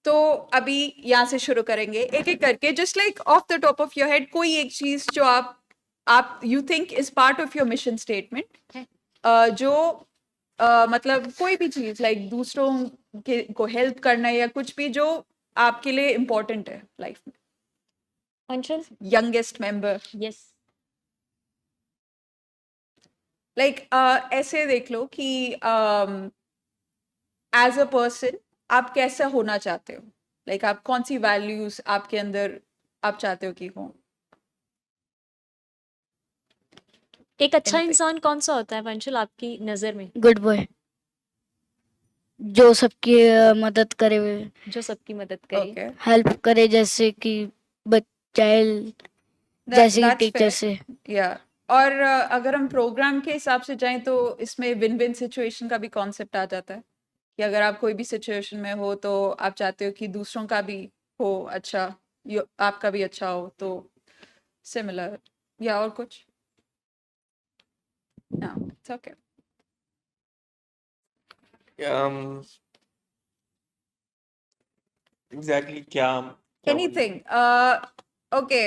तो अभी यहाँ से शुरू करेंगे एक एक करके, just like of the top of your head कोई एक चीज जो आप you think is part of your mission statement, जो मतलब कोई भी चीज लाइक दूसरों के को हेल्प करना या कुछ भी जो आपके लिए इम्पोर्टेंट है लाइफ में। Anshul? Youngest member, yes. Like ऐसे देख लो कि एज अ पर्सन आप कैसा होना चाहते हो, लाइक आप कौन सी वैल्यूज आपके अंदर आप चाहते हो कि हो। एक अच्छा Anything. इंसान कौन सा होता है वंशुल आपकी नजर में? गुड बॉय, जो सबकी मदद करे हुए, जो सबकी मदद करे। ओके, हेल्प करे, जैसे कि चाइल्ड, जैसे कि टीचर से। या और अगर हम प्रोग्राम के हिसाब से जाएं तो इसमें विन विन सिचुएशन का भी कॉन्सेप्ट आ जाता है कि अगर आप कोई भी सिचुएशन में हो तो आप चाहते हो कि दूसरों का भी हो अच्छा, आपका भी अच्छा हो, तो सिमिलर या और कुछ ना, इट्स ओके। एग्जैक्टली क्या क्या बोलूं? Anything, okay.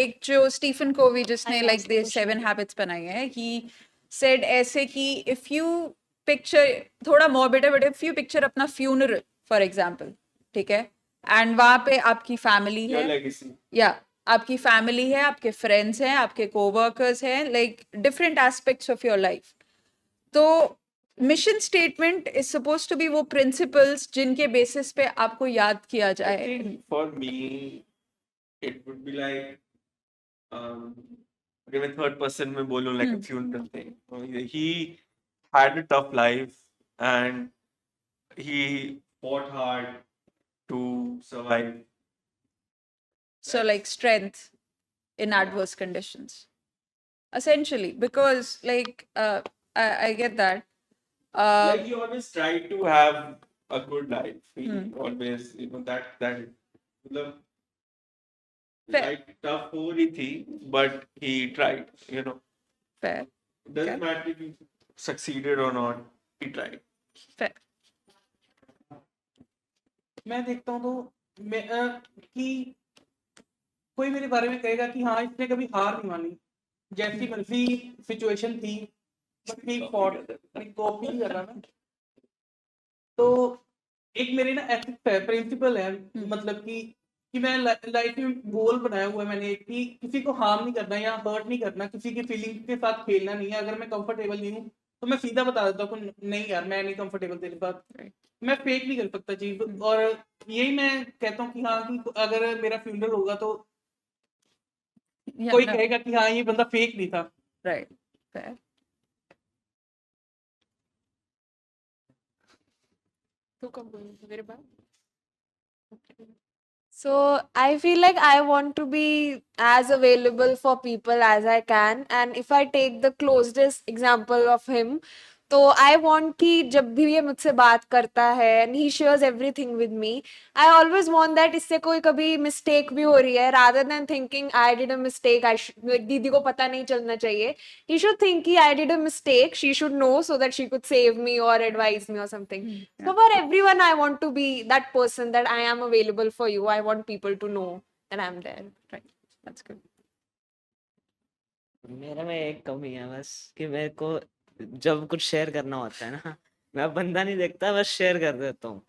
एक जो स्टीफन कोवी जिसने I like asked the the question 7 again. Habits बनाई है, ही सेड ऐसे कि इफ यू पिक्चर, थोड़ा मॉर्बिड है बट इफ यू पिक्चर अपना फ्यूनरल फॉर एग्जांपल, ठीक है, एंड वहां पे आपकी फैमिली योर है, लेगेसी। या आपकी फैमिली है, आपके फ्रेंड्स हैं, आपके कोवर्कर्स हैं, like different aspects of your life. तो mission statement is suppose to be वो प्रिंसिपल्स जिनके बेसिस पे आपको याद किया I जाए। think for me it would be like अगर मैं थर्ड पर्सन में बोलूं like a funeral thing. He had a tough life and he fought hard to survive. So like strength in adverse conditions, essentially, because like I get that. Like he always tried to have a good life. He always, you know, that मतलब Fair. life tough हो रही थी, but he tried, you know. Fair, Doesn't Okay. matter if he succeeded or not, he tried. fair. मैं देखता हूँ तो मैं कि कोई मेरे बारे में कहेगा कि हाँ इसने कभी हार नहीं मानी, जैसी मर्जी सिचुएशन थी बट ही फॉट। कॉपी नहीं कर रहा मैं। तो एक मेरे ना एथिक्स है, प्रिंसिपल है, मतलब कि मैं लाइफ में गोल बनाया हुआ है मैंने कि किसी को हार्म नहीं करना या हर्ट नहीं करना, किसी की फीलिंग के साथ खेलना नहीं है। अगर मैं कंफर्टेबल नहीं हूँ तो मैं सीधा बता देता हूँ कि नहीं यार मैं नहीं कंफर्टेबल तेरे साथ। मैं फेक नहीं कर सकता चीज, और यही मैं कहता हूँ कि हाँ कि अगर मेरा फ्यूनरल होगा तो Yeah, कोई no, कहेगा कि हाँ ये बंदा फेक नहीं था। right, fair. तू कब बोलेगी मेरे बाद? So I feel like I want to be as available for people as I can, and if I take the closest example of him, तो I want कि जब भी ये मुझसे बात करता है and he shares everything with me, I always want that इससे कोई कभी mistake भी हो रही है, rather than thinking I did a mistake, दीदी को पता नहीं चलना चाहिए, he should think कि I did a mistake, she should know so that she could save me or advise me or something. So for everyone, I want to be that person that I am available for you. I want people to know that I'm there. Right, that's good. मेरा में एक कमी है बस कि मेरे को जब कुछ शेयर करना होता है ना, मैं बंदा नहीं देखता, बस शेयर कर देता हूँ।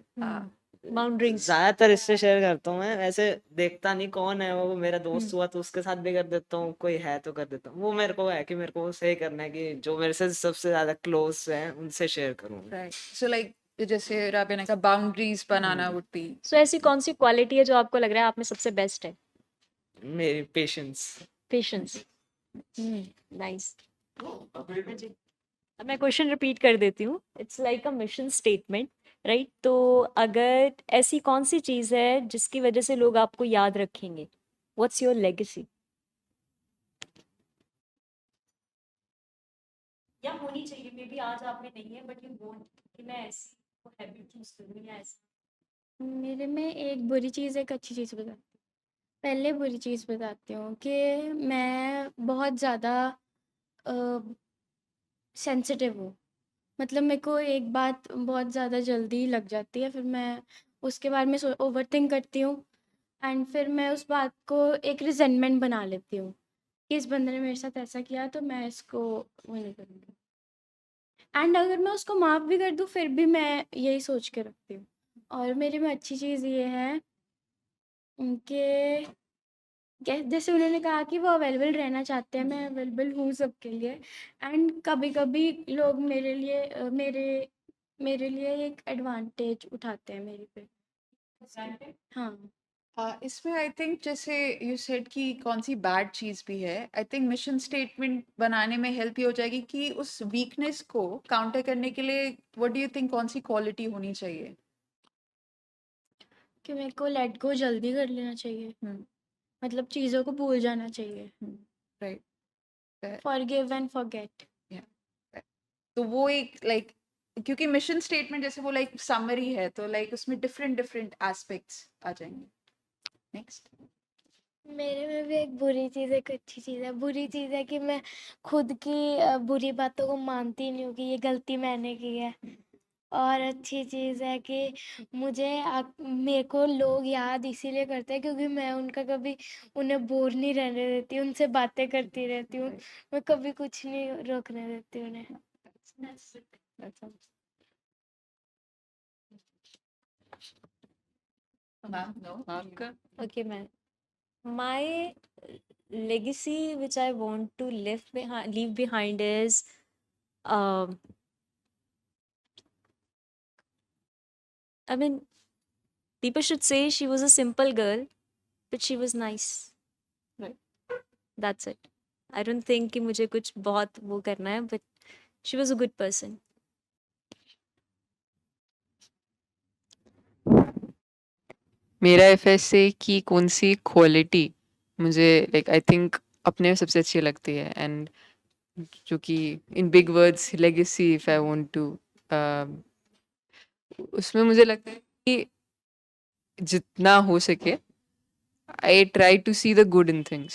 बाउंड्रीज ज्यादातर इससे शेयर करता हूँ मैं, वैसे देखता नहीं कौन है वो, मेरा दोस्त हुआ तो उसके साथ भी कर देता हूँ, कोई है तो कर देता हूँ। वो मेरे को है कि मेरे को सही करना है कि जो मेरे से सबसे ज्यादा क्लोज है उनसे शेयर करूँ। राइट, सो लाइक जैसे राबिया ने कहा बाउंड्रीज बनाना वुड बी सो ऐसी कौन सी क्वालिटी है जो आपको लग रहा है आप में सबसे बेस्ट है? मेरी पेशेंस। पेशेंस। नाइस। अब मैं क्वेश्चन रिपीट कर देती हूँ। It's like a mission statement, right? तो अगर ऐसी कौन सी चीज़ है जिसकी वजह से लोग आपको याद रखेंगे? What's your legacy? या होनी चाहिए, मे बी आज आप में नहीं है बट यू वांट कि मैं ऐसी वो हैबिट चूज करूँ या ऐसा। मेरे में एक बुरी चीज़ एक अच्छी चीज़ बताती हूँ। पहले बुरी चीज़ बताती हूँ कि मैं बहुत ज़्यादा सेंसिटिव हूँ। मतलब मेरे को एक बात बहुत ज़्यादा जल्दी लग जाती है, फिर मैं उसके बारे में ओवरथिंक करती हूँ एंड फिर मैं उस बात को एक रिजेंटमेंट बना लेती हूँ कि इस बंदे ने मेरे साथ ऐसा किया तो मैं इसको वो नहीं करूँगी। एंड अगर मैं उसको माफ़ भी कर दूँ फिर भी मैं यही सोच के रखती हूँ। और मेरे में अच्छी चीज़ ये है कि जैसे उन्होंने कहा कि वो अवेलेबल रहना चाहते हैं, मैं अवेलेबल हूँ सबके लिए। एंड कभी कभी लोग मेरे लिए मेरे लिए एक एडवांटेज उठाते हैं मेरे पे। हाँ। इसमें आई थिंक जैसे यू सेड कि कौन सी बैड चीज भी है, आई थिंक मिशन स्टेटमेंट बनाने में हेल्प ये हो जाएगी कि उस वीकनेस को काउंटर करने के लिए व्हाट डू यू थिंक कौन सी क्वालिटी होनी चाहिए? कि मेरे को लेट गो जल्दी कर लेना चाहिए, मतलब चीज़ों को भूल जाना चाहिए। Right, forgive and forget. तो वो एक लाइक क्योंकि मिशन स्टेटमेंट जैसे वो लाइक समरी है तो लाइक उसमें डिफरेंट डिफरेंट एस्पेक्ट्स आ जाएंगे। नेक्स्ट, मेरे में भी एक बुरी चीज़ एक अच्छी चीज़ है। बुरी चीज़ है कि मैं खुद की बुरी बातों को मानती नहीं हूँ कि ये गलती मैंने की है। और अच्छी चीज़ है कि मेरे को लोग याद इसीलिए करते हैं क्योंकि मैं उनका कभी उन्हें बोर नहीं रहने देती, उनसे बातें करती रहती हूँ। मैं कभी कुछ नहीं रोकने देती उन्हें। आपका? Okay, man. My legacy, which I want to leave behind, is I mean, people should say she was a simple girl, but she was nice. Right. That's it. I don't think कि मुझे कुछ बहुत वो करना है, but she was a good person. मेरा एफएस से कि कौन सी क्वालिटी मुझे लाइक आई थिंक अपने में सबसे अच्छी लगती है, एंड जो कि in big words legacy if I want to, उसमें मुझे लगता है कि जितना हो सके I try to see the good in things,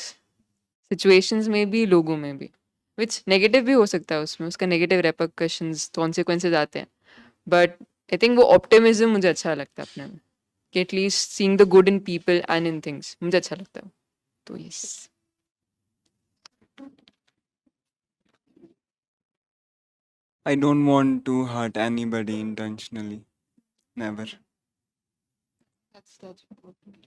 situations में भी, लोगों में भी, विच नेगेटिव भी हो सकता है, उसमें उसका नेगेटिव रेपरकशंस कॉन्सिक्वेंसेज आते हैं, बट आई थिंक वो ऑप्टिमिज्म मुझे अच्छा लगता है अपने में, कि at least seeing the good in people and in things मुझे अच्छा लगता है। तो yes, I don't want to hurt anybody intentionally. Never. That's important.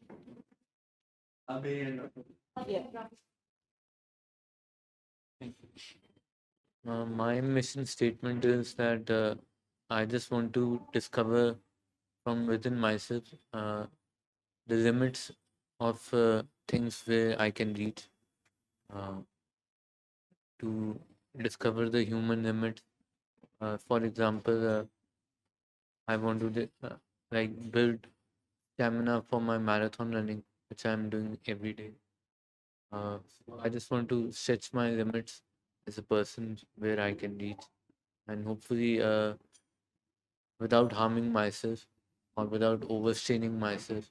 My mission statement is that I just want to discover from within myself the limits of things where I can reach, to discover the human limit. For example, I want to like build stamina for my marathon running, which I'm doing every day. So I just want to stretch my limits as a person where I can reach, and hopefully, without harming myself or without overstraining myself.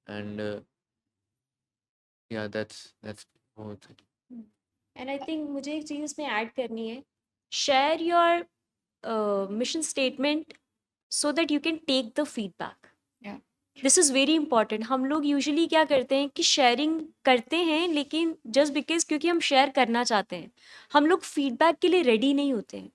And yeah, that's whole thing. And I think मुझे एक चीज़ इसमें add करनी है. Share your mission statement so that you can take the feedback. Yeah. This is very important. हम लोग usually क्या करते हैं कि शेयरिंग करते हैं लेकिन जस्ट बिकॉज क्योंकि हम शेयर करना चाहते हैं, हम लोग फीडबैक के लिए रेडी नहीं होते हैं.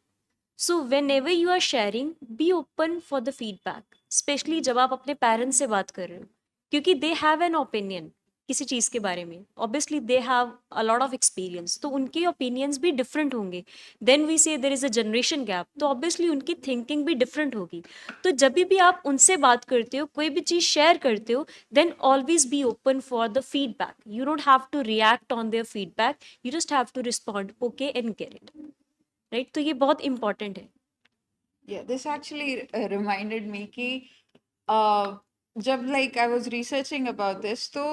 So whenever you are sharing, be open for the feedback. Specially जब आप अपने पेरेंट्स से बात कर रहे हो, क्योंकि दे हैव एन ओपिनियन किसी चीज़ के बारे में, obviously they have a lot of experience, तो उनके ओपिनियंस भी डिफरेंट होंगे. Then we say there is a generation gap, तो ऑब्वियसली उनकी थिंकिंग भी डिफरेंट होगी. तो जब भी आप उनसे बात करते हो, कोई भी चीज़ शेयर करते हो, then always be open for the feedback. You don't have to react on their feedback, you just have to respond okay and get it, right. तो ये बहुत इंपॉर्टेंट है. Yeah, this actually reminded me कि जब like I was researching about this तो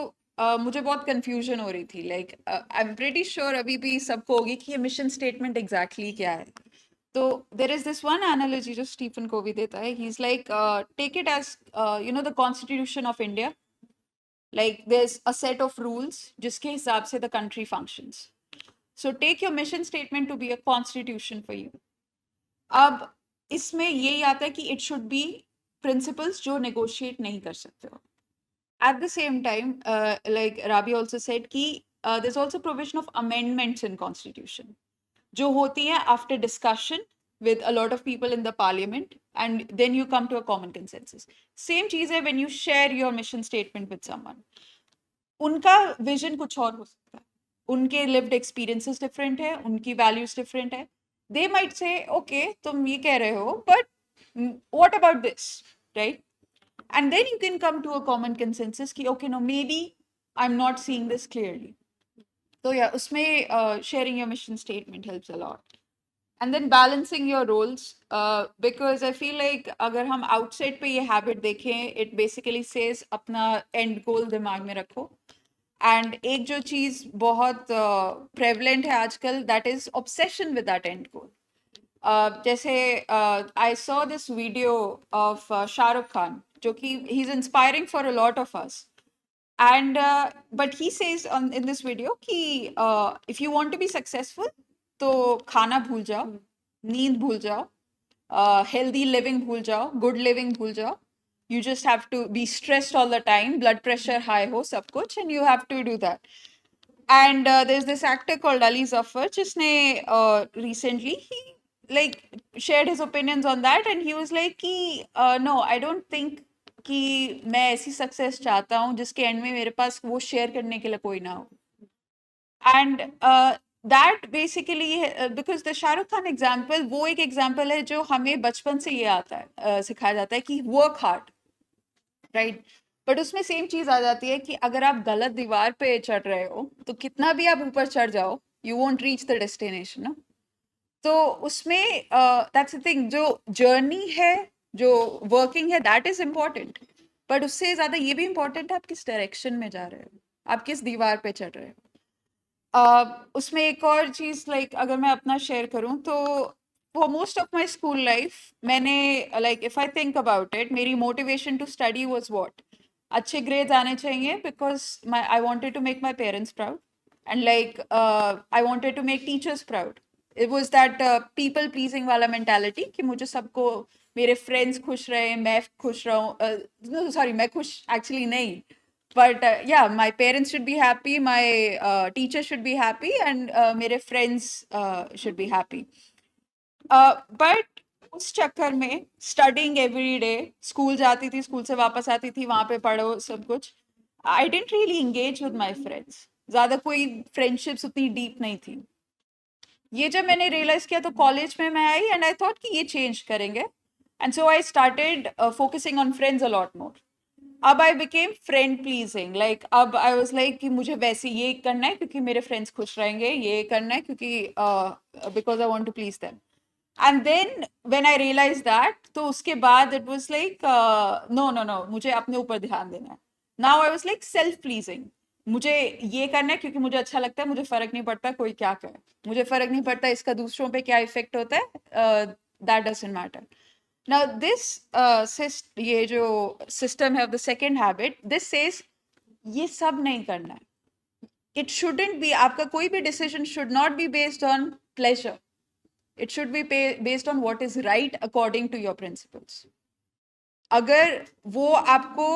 मुझे बहुत confusion हो रही थी. Like I'm pretty sure अभी भी सबको होगी कि ये mission statement exactly क्या है. तो there is this one analogy जो Stephen Covey देता है. He's like take it as you know the Constitution of India. Like there's a set of rules जिसके हिसाब से the country functions. So take your mission statement to be a constitution for you. अब इसमें यही आता है कि it should be principles जो नेगोशिएट नहीं कर सकते हो. At the same time like Rabi also said कि there is also provision of amendments in constitution जो होती हैं after discussion with a lot of people in the parliament and then you come to a common consensus. Same चीज़ है when you share your mission statement with someone. उनका vision कुछ और हो सकता है, उनके lived experiences different है, उनकी values different है. They might say, okay, तुम ये कह रहे हो, but what about this, right? And then you can come to a common consensus कि okay, no, maybe I'm not seeing this clearly. So yeah, उसमें sharing your mission statement helps a lot. And then balancing your roles, because I feel like अगर हम outside पे ये habit देखें, it basically says अपना end goal दिमाग में रखो. And एक जो चीज़ बहुत prevalent है आजकल, that is obsession with that end goal. जैसे I saw this video of Shah Rukh Khan, जो कि he's inspiring for a lot of us. And but he says in this video कि if you want to be successful, तो खाना भूल जाओ, नींद भूल जाओ, healthy living भूल जाओ, good living भूल जाओ. You just have to be stressed all the time, blood pressure high हो सब कुछ, and you have to do that. And there's this actor called Ali Zafar, जिसने recently he like shared his opinions on that, and he was like कि no, I don't think कि मैं ऐसी success चाहता हूँ जिसके एंड में मेरे पास वो शेयर करने के लिए कोई ना हो. And that basically because the Shahrukh Khan example वो एक एग्जाम्पल है जो हमें बचपन से ये आता है, सिखाया जाता है कि वर्क हार्ड, राइट. बट उसमें सेम चीज आ जाती है कि अगर आप गलत दीवार पे चढ़ रहे हो तो कितना भी आप ऊपर चढ़ जाओ, you won't reach the destination ना. तो उसमें दैट्स द थिंग, जो जर्नी है, जो वर्किंग है, दैट इज इम्पोर्टेंट. बट उससे ज़्यादा ये भी इम्पोर्टेंट है आप किस डायरेक्शन में जा रहे हो, आप किस दीवार पे चढ़ रहे हो. उसमें एक और चीज़ लाइक अगर मैं अपना शेयर करूं तो for most of my school life मैंने like if I think about it, मेरी motivation to study was what, अच्छे ग्रेड्स आने चाहिए because I wanted to make my parents proud and like I wanted to make teachers proud. It was that people pleasing वाला mentality कि मुझे सबको, मेरे friends खुश रहे, मैं खुश रहूँ, सॉरी मैं खुश एक्चुअली नहीं, but yeah, my parents should be happy, my teacher should be happy, and मेरे friends should be happy. But उस चक्कर में studying every day, school जाती थी, school से वापस आती थी, वहाँ पे पढ़ो सब कुछ, I didn't really engage with my friends. ज़्यादा कोई friendships उतनी deep नहीं थी. ये जब मैंने realize किया तो college में मैं आई and I thought कि ये change करेंगे, and so I started focusing on friends a lot more. अब I became friend pleasing, like अब I was like कि मुझे वैसे ये करना है क्योंकि मेरे friends खुश रहेंगे, ये करना है क्योंकि because I want to please them. And then when I realized that, तो उसके बाद it was like no, मुझे अपने ऊपर ध्यान देना है. Now I was like self pleasing, मुझे ये करना है क्योंकि मुझे अच्छा लगता है, मुझे फर्क नहीं पड़ता कोई क्या करे, मुझे फर्क नहीं पड़ता इसका दूसरों पे क्या इफेक्ट होता है, that doesn't matter. Now this ये जो system है of the second habit, this says ये सब नहीं करना है. It shouldn't be, आपका कोई भी decision should not be based on pleasure. It should be based on what is right according to your principles. अगर वो आपको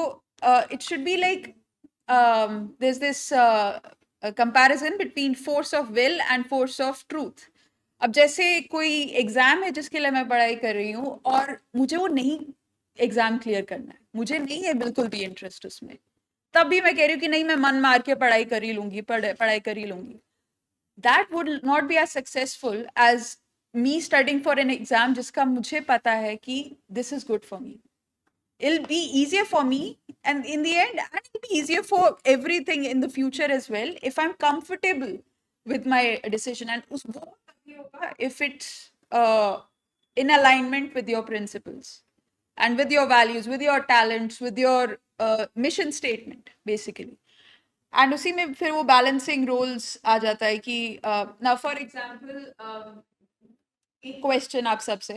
it should be like there's this comparison between force of will and force of truth. अब जैसे कोई exam है जिसके लिए मैं पढ़ाई कर रही हूँ और मुझे वो नहीं एग्जाम क्लियर करना है, मुझे नहीं है बिल्कुल भी इंटरेस्ट उसमें, तब भी मैं कह रही हूँ कि नहीं मैं मन मार के पढ़ाई कर ही लूंगी, पढ़ाई कर ही लूंगी, that would not be as successful as me studying for an exam जिसका मुझे पता है कि this is good for me. It'll be easier for me, and in the end, and it'll be easier for everything in the future as well if I'm comfortable with my decision. And us wo तभी होगा if it's in alignment with your principles and with your values, with your talents, with your mission statement, basically. And उसी में फिर वो balancing roles आ जाता है कि now for example एक क्वेश्चन आप सबसे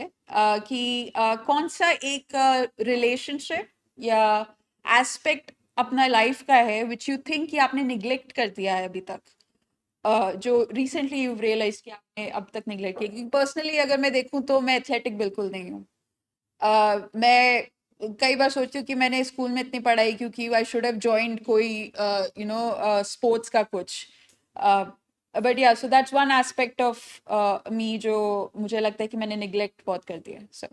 कि कौन सा एक रिलेशनशिप या एस्पेक्ट अपना लाइफ का है विच यू थिंक कि आपने निग्लेक्ट कर दिया है अभी तक, जो रिसेंटली यू रियलाइज कि आपने अब तक निग्लेक्ट किया. क्योंकि पर्सनली अगर मैं देखूं तो मैं एथलेटिक बिल्कुल नहीं हूँ. मैं कई बार सोचती हूँ कि मैंने स्कूल में इतनी पढ़ाई क्योंकि आई शुड हैव जॉइंड कोई स्पोर्ट्स का कुछ. बट या so that's one aspect of me जो मुझे लगता है कि मैंने निग्लेक्ट बहुत कर दिया. सो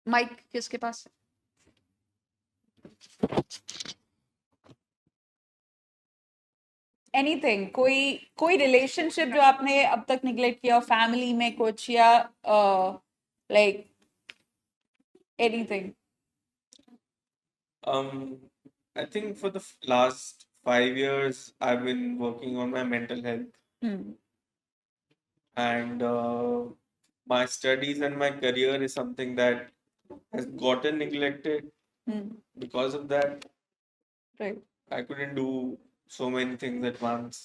माइक किसके पास? एनीथिंग, कोई रिलेशनशिप जो आपने अब तक निग्लेक्ट किया, फैमिली में कुछ या like anything. I think for the last 5 years, I've been working on my mental health, and my studies and my career is something that has gotten neglected. Because of that, Right. I couldn't do so many things at once.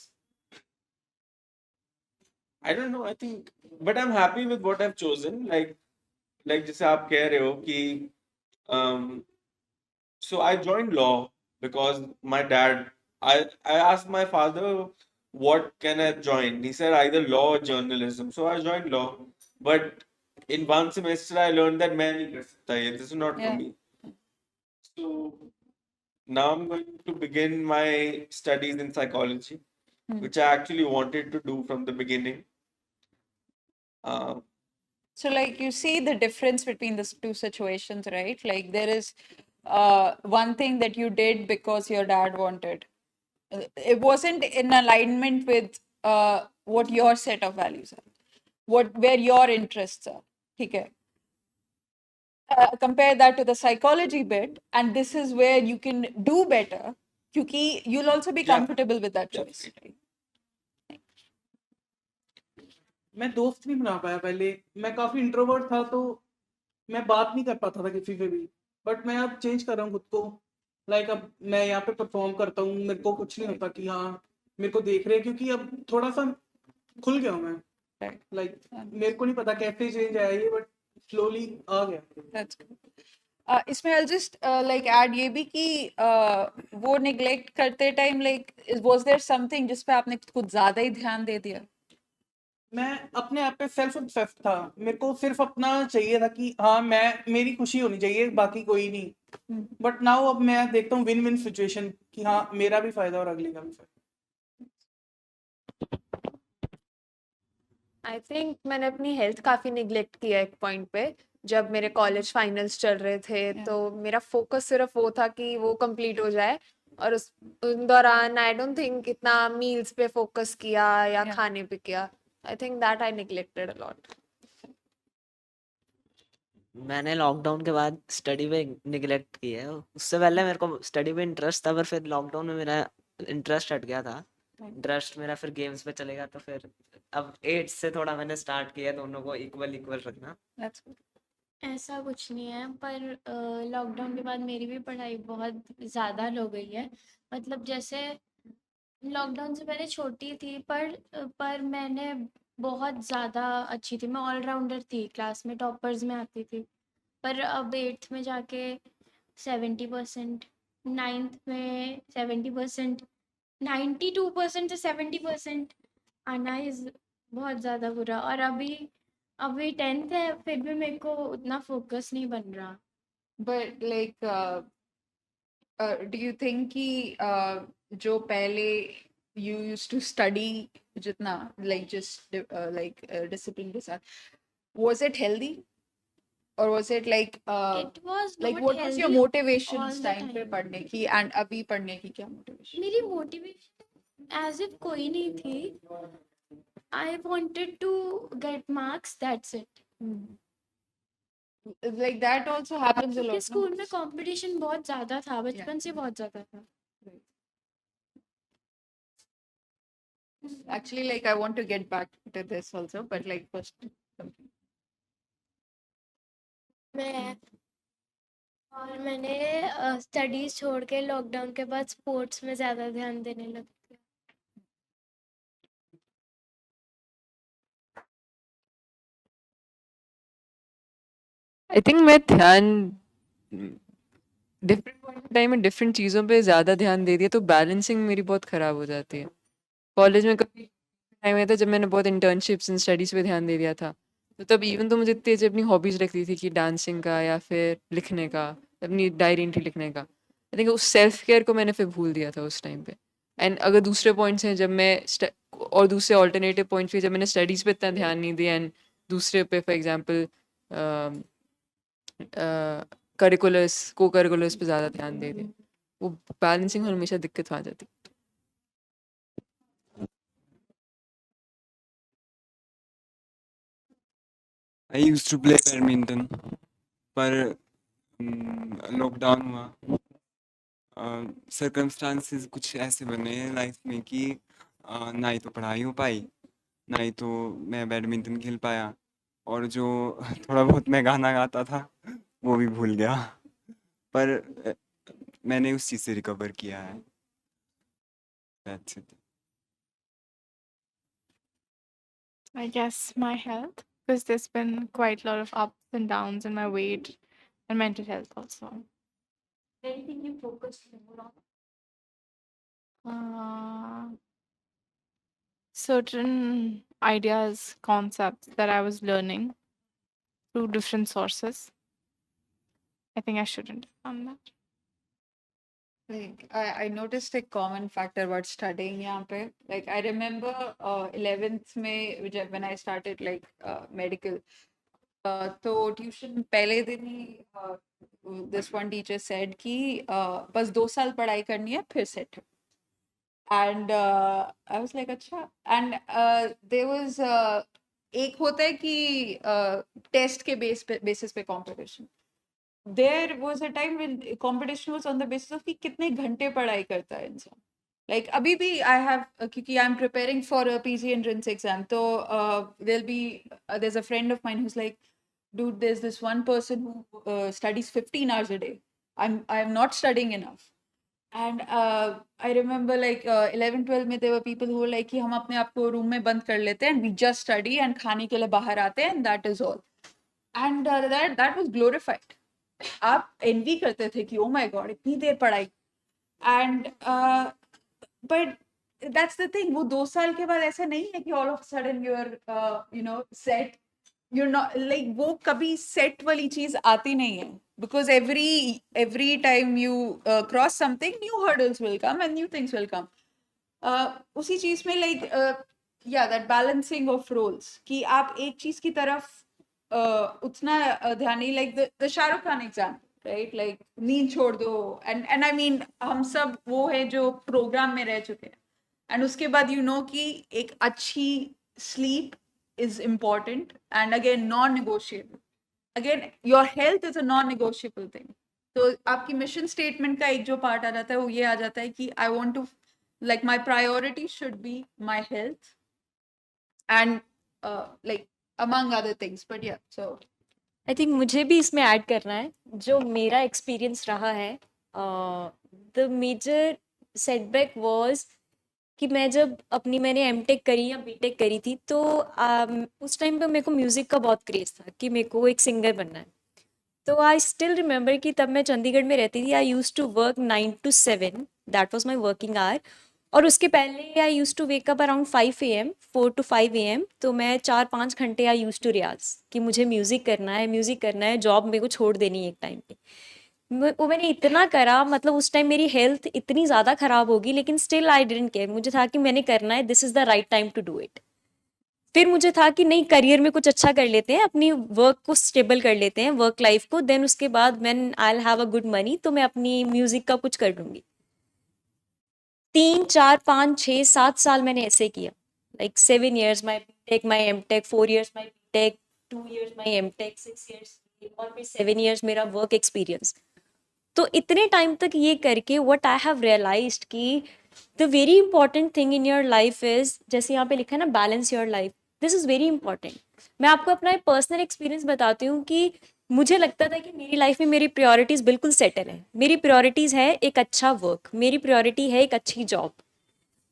I don't know. I think, but I'm happy with what I've chosen. Like जैसे आप कह रहे हो कि so I joined law because my dad. I asked my father what can I join. He said either law or journalism. So I joined law, but in one semester I learned that मैं नहीं कर सकता ये. This is not for Yeah. me. So now I'm going to begin my studies in psychology, which I actually wanted to do from the beginning. So like you see the difference between the two situations, right? Like there is one thing that you did because your dad wanted. It wasn't in alignment with what your set of values are, where your interests are. Okay. Compare that to the psychology bit, and this is where you can do better. Because you'll also be Yeah, comfortable with that choice. definitely. मैं दोस्त नहीं बना पाया पहले. मैं काफी introvert था तो मैं बात नहीं कर पाता था किसी से भी. बट मैं अब चेंज कर रहा हूँ खुद को. लाइक अब मैं यहाँ पे परफॉर्म करता हूँ, मेरे को कुछ नहीं होता कि हाँ मेरे को देख रहे हैं, क्योंकि अब थोड़ा सा खुल गया हूँ मैं. लाइक मेरे को नहीं पता कैसे चेंज आया ये, बट स्लोली आ गया. That's good. इसमें I'll just like add ये भी कि वो neglect करते time like was there something जिस पे आपने कुछ ज्यादा ही ध्यान दे दिया? मैं अपने आप पे सेल्फ ऑब्सेस्ड था. मेरे को सिर्फ अपना चाहिए था कि हाँ मेरी खुशी होनी चाहिए, बाकी कोई नहीं. बट नाउ अब मैं देखता हूँ विन विन सिचुएशन कि हाँ मेरा भी फायदा और अगले का भी फायदा. आई थिंक मैंने अपनी हेल्थ काफ़ी निगलेक्ट किया एक पॉइंट पे. जब मेरे कॉलेज फाइनल्स चल रहे थे तो मेरा फोकस सिर्फ वो था कि वो कंप्लीट हो जाए, और उन दौरान आई डोंट थिंक इतना मील्स पे फोकस किया या खाने पे किया. I think that I neglected a lot. मैंने लॉकडाउन के बाद स्टडी पे निगलेक्ट किया है. उससे पहले मेरे को स्टडी पे इंटरेस्ट था, पर फिर लॉकडाउन में मेरा इंटरेस्ट हट गया था. इंटरेस्ट मेरा फिर गेम्स पे चलेगा, तो फिर अब 8 से थोड़ा मैंने स्टार्ट किया दोनों को इक्वल इक्वल रखना. That's good. ऐसा कुछ नहीं है, पर लॉकडाउन के बाद मेरी भी पढ़ाई बहुत ज़्यादा हो गई है. मतलब जैसे लॉकडाउन से पहले छोटी थी, पर मैंने बहुत ज़्यादा अच्छी थी. मैं ऑलराउंडर थी, क्लास में टॉपर्स में आती थी. पर अब 8th में जाके 70%, 9th में 70%, 92% से 70% आना इज़ बहुत ज़्यादा बुरा. और अभी 10th है, फिर भी मेरे को उतना फोकस नहीं बन रहा. But like do you think कि जो पहले you used to study जितना like just like discipline के साथ, was it healthy? or was it like It was like not what was your healthy motivation all उस the time पे time. पढ़ने की and अभी पढ़ने की क्या motivation? मेरी मोटिवेशन एज इफ कोई नहीं थी. I wanted to get marks, that's it. Like that also happens a क्योंकि lot. No? स्कूल में कंपटीशन बहुत ज्यादा था, बचपन से बहुत ज्यादा था. Actually, like I want to get back to this also, but like first. मैंने स्टडीज छोड़ के लॉकडाउन के बाद स्पोर्ट्स में ज्यादा ध्यान देने लगी. आई थिंक मैं ध्यान डिफरेंट टाइम में डिफरेंट चीज़ों पे ज़्यादा ध्यान दे दिया तो बैलेंसिंग मेरी बहुत ख़राब हो जाती है. कॉलेज में कभी टाइम आया था जब मैंने बहुत इंटर्नशिप्स एंड स्टडीज़ पे ध्यान दे दिया था, तो तब इवन तो मुझे इतनी अच्छी अपनी हॉबीज़ रखती थी कि डांसिंग का या फिर लिखने का, अपनी डायरी एंट्री लिखने का. आई थिंक उस सेल्फ केयर को मैंने फिर भूल दिया था उस टाइम पे. एंड अगर दूसरे पॉइंट्स हैं जब मैं और दूसरे ऑल्टरनेटिव पॉइंट्स पे जब मैंने स्टडीज़ पे इतना ध्यान नहीं दिया एंड दूसरे पे फॉर एग्जाम्पल करिकुलर्स को करिकुलर्स पे ज़्यादा ध्यान दे दिया, वो बैलेंसिंग में हमेशा दिक्कत आ जाती. I used to play badminton, पर लॉकडाउन हुआ. सर्कमस्टांसेस कुछ ऐसे बने लाइफ में कि ना ही तो पढ़ाई हो पाई, ना ही तो मैं बैडमिंटन खेल पाया, और जो थोड़ा बहुत मैं गाना गाता था वो भी भूल गया. पर मैंने उस चीज़ से रिकवर किया है. That's it. I guess my health, because there's been quite a lot of ups and downs in my weight and mental health also. Anything you focused more on? Certain ideas, concepts that I was learning through different sources. I think I shouldn't have done that. Like I noticed a common factor about studying यहाँ पे. Like I remember 11th में when I started like medical. तो tuition पहले दिन ही this one teacher said कि बस 2 साल पढ़ाई करनी है फिर set. And I was like अच्छा. And there was एक होता है कि टेस्ट के basis पे competition. There was a time when competition was on the basis of कि कितने घंटे पढ़ाई करता है इंसान. Like अभी भी I have क्योंकि I'm preparing for a PG entrance exam, तो there's a friend of mine who's like, dude, there's this one person who studies 15 hours a day. I'm not studying enough. And I remember like 11 12 में there were people who were like कि हम अपने आप को room में बंद कर लेते हैं and we just study and खाने के लिए बाहर आते हैं and that is all. And that was glorified. आप envy करते थे कि oh my god इतनी देर पढ़ाई. And but that's the thing, वो 2 साल के बाद ऐसा नहीं है कि all of a sudden you're set. You're not like वो कभी set वाली चीज आती नहीं है, because every time you cross something, new hurdles will come and new things will come. उसी चीज में like yeah, that balancing of roles कि आप एक चीज की तरफ उतना ध्यान नहीं, like the Shahrukh Khan example, right? Like नींद छोड़ दो, and I mean हम सब वो है जो प्रोग्राम में रह चुके हैं, and उसके बाद कि एक अच्छी sleep is important, and again non-negotiable. Again, your health is a non-negotiable thing. तो आपकी मिशन स्टेटमेंट का एक जो पार्ट आ जाता है वो ये आ जाता है कि I want to, like my priority should be my health and like among other things, but yeah, so I think मुझे भी इसमें ऐड करना है जो मेरा एक्सपीरियंस रहा है. द मेजर सेटबैक वाज कि मैं जब मैंने एमटेक करी या बीटेक करी थी, तो उस टाइम पे मेरे को म्यूज़िक का बहुत क्रेज़ था कि मेरे को एक सिंगर बनना है. तो आई स्टिल रिमेंबर कि तब मैं चंडीगढ़ में रहती थी. I used to work 9 to 7, that was my working hour. और उसके पहले I used to wake up around 5 AM, 4 to 5 AM. तो मैं 4-5 घंटे आई यूज़ टू रियाज़ कि मुझे म्यूज़िक करना है, जॉब मेरे को छोड़ देनी है एक टाइम पे. वो मैंने इतना करा, मतलब उस टाइम मेरी हेल्थ इतनी ज़्यादा ख़राब होगी, लेकिन स्टिल आई डिडंट केयर. मुझे था कि मैंने करना है, this is the right time to do it. फिर मुझे था कि नहीं, करियर में कुछ अच्छा कर लेते हैं, अपनी वर्क को स्टेबल कर लेते हैं, वर्क लाइफ को, देन उसके बाद when I will have a good money तो मैं अपनी म्यूजिक का कुछ कर लूंगी। 3 4 5 6 7 साल मैंने ऐसे किया, like 7 years my tech my M tech, 4 years my tech, 2 years my M tech, 6 years और फिर 7 years मेरा वर्क एक्सपीरियंस। तो इतने टाइम तक ये करके व्हाट आई हैव रियलाइज्ड कि the very important thing in your life is, जैसे यहाँ पे लिखा है ना, balance your life, this is very important. मैं आपको अपना एक पर्सनल एक्सपीरियंस बताती हूँ कि मुझे लगता था कि मेरी लाइफ में मेरी प्रायोरिटीज बिल्कुल सेटल है, मेरी प्रायोरिटीज है एक अच्छा वर्क, मेरी प्रायोरिटी है एक अच्छी जॉब,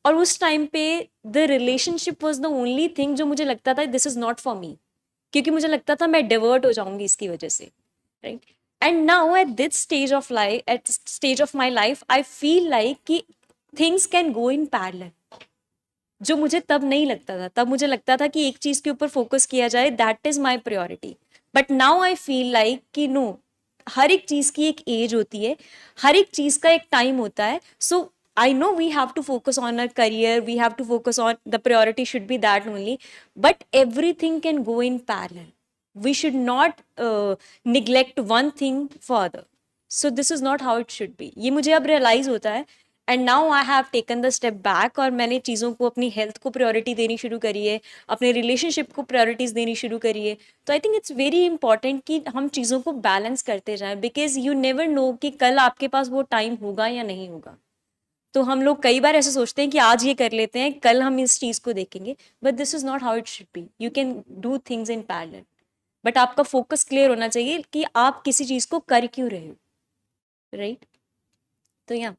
और उस टाइम पे the relationship was the only thing जो मुझे लगता था this is not for me, क्योंकि मुझे लगता था मैं डिवर्ट हो जाऊंगी इसकी वजह से, right. And now at this stage of life, at stage of my life, I feel like कि things can go in parallel, जो मुझे तब नहीं लगता था। तब मुझे लगता था कि एक चीज के ऊपर फोकस किया जाए, that is my priority, but now I feel like कि नो, हर एक चीज की एक एज होती है, हर एक चीज का एक टाइम होता है। सो I know we have to focus on our career, we have to focus on, the priority should be that only, but everything can go in parallel. We should not neglect one thing for other. So this is not how it should be. ये मुझे अब realize होता है, and now I have taken the step back, और मैंने चीज़ों को, अपनी health को priority देनी शुरू करी है, अपने relationship को priorities देनी शुरू करी है। तो I think it's very important कि हम चीज़ों को balance करते जाएं, because you never know कि कल आपके पास वो time होगा या नहीं होगा। तो हम लोग कई बार ऐसे सोचते हैं कि आज ये कर लेते हैं, कल हम इस चीज को देखेंगे, but this is not how it should B. You can do things in parallel, but आपका फोकस क्लियर होना चाहिए कि आप किसी चीज को कर क्यों रहे हो, राइट। तो यहाँ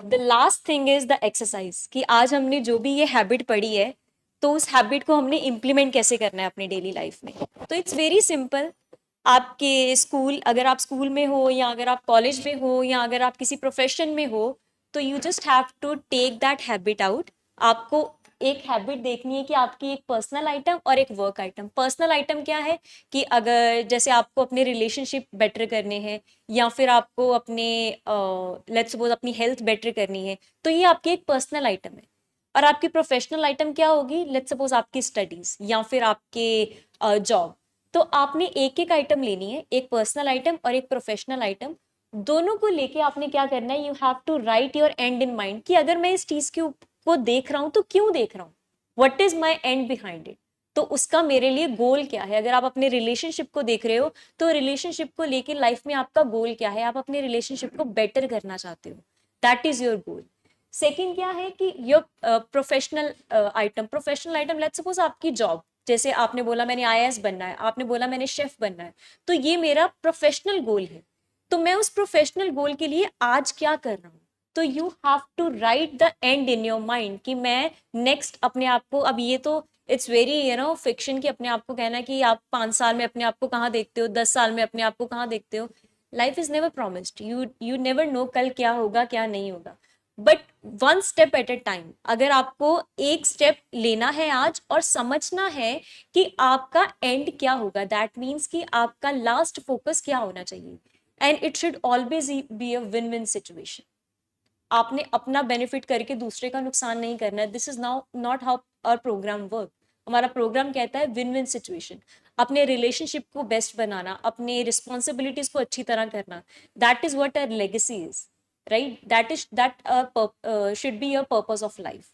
the last thing is the exercise, कि आज हमने जो भी ये हैबिट पढ़ी है, तो उस हैबिट को हमने इम्प्लीमेंट कैसे करना है अपनी डेली लाइफ में। तो इट्स वेरी सिंपल। आपके स्कूल, अगर आप स्कूल में हो, या अगर आप कॉलेज में हो, या अगर आप किसी प्रोफेशन में हो, तो you just have to take that habit out. आपको एक हैबिट देखनी है कि आपकी एक पर्सनल आइटम और एक वर्क आइटम। पर्सनल आइटम क्या है कि अगर जैसे आपको अपने रिलेशनशिप बेटर करने हैं, या फिर आपको अपने लेट्स सपोज अपनी हेल्थ बेटर करनी है, तो ये आपकी एक पर्सनल आइटम है। और आपकी प्रोफेशनल आइटम क्या होगी, लेट्स सपोज आपकी स्टडीज या फिर आपके जॉब। तो आपने एक एक आइटम लेनी है, एक पर्सनल आइटम और एक प्रोफेशनल आइटम। दोनों को लेके आपने क्या करना है, you have to write your end in mind, कि अगर मैं इस चीज को देख रहा हूं तो क्यों देख रहा हूं, what is my and behind it. तो उसका मेरे लिए गोल क्या है। अगर आप अपने रिलेशनशिप को देख रहे हो, तो रिलेशनशिप को लेके लाइफ में आपका गोल क्या है, आप अपने रिलेशनशिप को बेटर करना चाहते हो, that is your goal. Second क्या है कि your professional item. Professional item, let's suppose आपकी जॉब, जैसे आपने बोला मैंने IAS बनना है, आपने बोला मैंने शेफ बनना है, तो ये मेरा प्रोफेशनल गोल है। तो मैं उस प्रोफेशनल गोल के लिए आज क्या कर रहा हूँ, तो you have to write the end in your mind, कि मैं नेक्स्ट अपने आप को, अब ये तो इट्स वेरी फिक्शन, कि अपने आप को कहना है कि आप 5 साल में अपने आप को कहाँ देखते हो, 10 साल में अपने आप को कहाँ देखते हो। Life is never promised, you never know कल क्या होगा क्या नहीं होगा, but one step at A time. अगर आपको एक स्टेप लेना है आज, और समझना है कि आपका एंड क्या होगा, दैट मीन्स कि आपका लास्ट फोकस क्या होना चाहिए, and it should always be a win win situation. आपने अपना बेनिफिट करके दूसरे का नुकसान नहीं करना है। This is now not how our program work. हमारा प्रोग्राम कहता है विन विन सिचुएशन, अपने रिलेशनशिप को बेस्ट बनाना, अपने रिस्पॉन्सिबिलिटीज को अच्छी तरह करना, that is what our legacy is, right? That should be your purpose of life.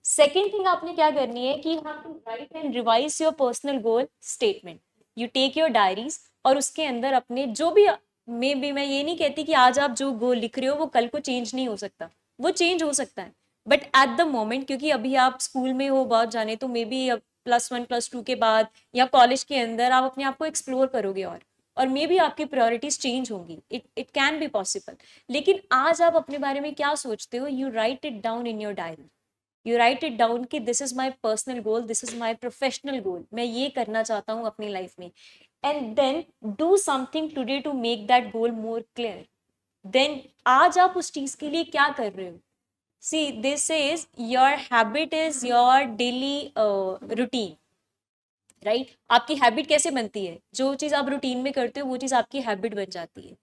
Second thing आपने क्या करनी है कि you have to write and revise your personal goal statement. You take your diaries, और उसके अंदर अपने जो भी, मैं ये नहीं कहती कि आज आप जो गोल लिख रहे हो वो कल को चेंज नहीं हो सकता, वो चेंज हो सकता है, बट एट द मोमेंट, क्योंकि अभी आप स्कूल में हो बहुत जाने, तो मे बी +1 +2 के बाद या कॉलेज के अंदर आप अपने आप को एक्सप्लोर करोगे, और मे बी आपकी प्रायोरिटीज चेंज होंगी, इट कैन बी पॉसिबल। लेकिन आज आप अपने बारे में क्या सोचते हो, you write it down in your diary, you write it down कि this is my personal goal, this is my professional goal, मैं ये करना चाहता हूँ अपनी लाइफ में, and then do something today to make that goal more clear. Then आज आप उस चीज के लिए क्या कर रहे हो। See this is your habit, is your daily routine, right? आपकी हैबिट कैसे बनती है, जो चीज आप रूटीन में करते हो वो चीज आपकी हैबिट बन जाती है।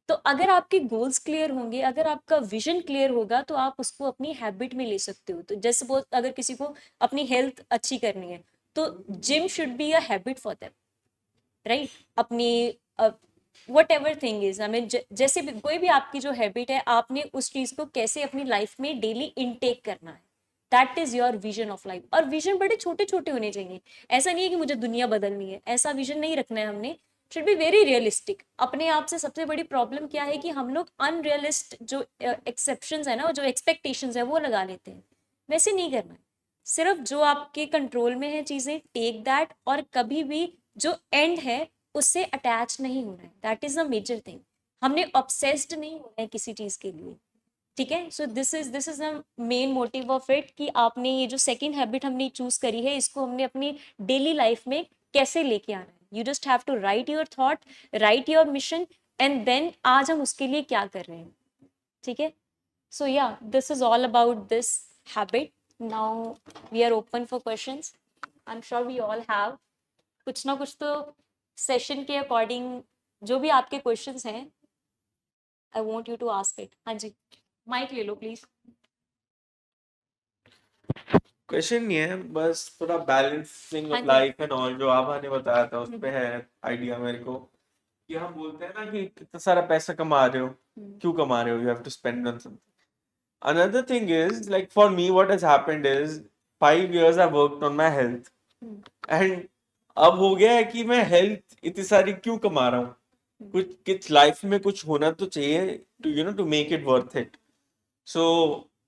तो अगर आपके गोल्स क्लियर होंगे, अगर आपका विजन क्लियर होगा, तो आप उसको अपनी हैबिट में ले सकते हो। तो जैसे सपोज अगर किसी को अपनी हेल्थ अच्छी करनी है, तो gym should be a habit for them, right? अपनी whatever thing is, I mean जैसे भी कोई भी आपकी जो हैबिट है, आपने उस चीज को कैसे अपनी लाइफ में डेली इनटेक करना है, that is your vision of life. और विजन बड़े छोटे छोटे होने चाहिए। ऐसा नहीं है कि मुझे दुनिया बदलनी है, ऐसा विजन नहीं रखना है हमने। Should be very realistic. अपने आप से सबसे बड़ी प्रॉब्लम क्या है कि हम लोग अनरियलिस्ट जो एक्सेप्शंस है ना, जो एक्सपेक्टेशंस है, वो लगा लेते हैं। वैसे नहीं करना है। सिर्फ जो आपके कंट्रोल में है चीजें, टेक दैट, और कभी भी जो एंड है उससे अटैच नहीं होना है। That is a major thing. हमने ऑब्सेस्ड नहीं होना है किसी चीज के लिए, ठीक है? So this is the main motive of it, कि आपने ये जो सेकंड हैबिट हमने चूज करी है, इसको हमने अपनी डेली लाइफ में कैसे लेके आना है। You just have to write your thought, write your mission, and then आज हम उसके लिए क्या कर रहे हैं, ठीक है? So yeah, this is all about this habit. Now we are open for questions. I am sure we all have कुछ ना कुछ तो सेशन के अकॉर्डिंग, जो भी आपके क्वेश्चंस हैं, I want you to ask it. हाँ जी, माइक ले लो प्लीज। क्वेश्चन नहीं है, बस थोड़ा बैलेंसिंग हाँ ऑफ जी। लाइफ एंड ऑल, जो आभा ने बताया था उस पे है आइडिया मेरे को, कि हम बोलते हैं ना कि कितना सारा पैसा कमा रहे हो, क्यों कमा रहे हो, you have to spend on something. Another thing is, like for me, what has happened is 5 years I worked on my health, and अब हो गया है कि मैं हेल्थ इतनी सारी क्यों कमा रहा हूँ, कुछ लाइफ में कुछ होना तो चाहिए, to make it worth it. So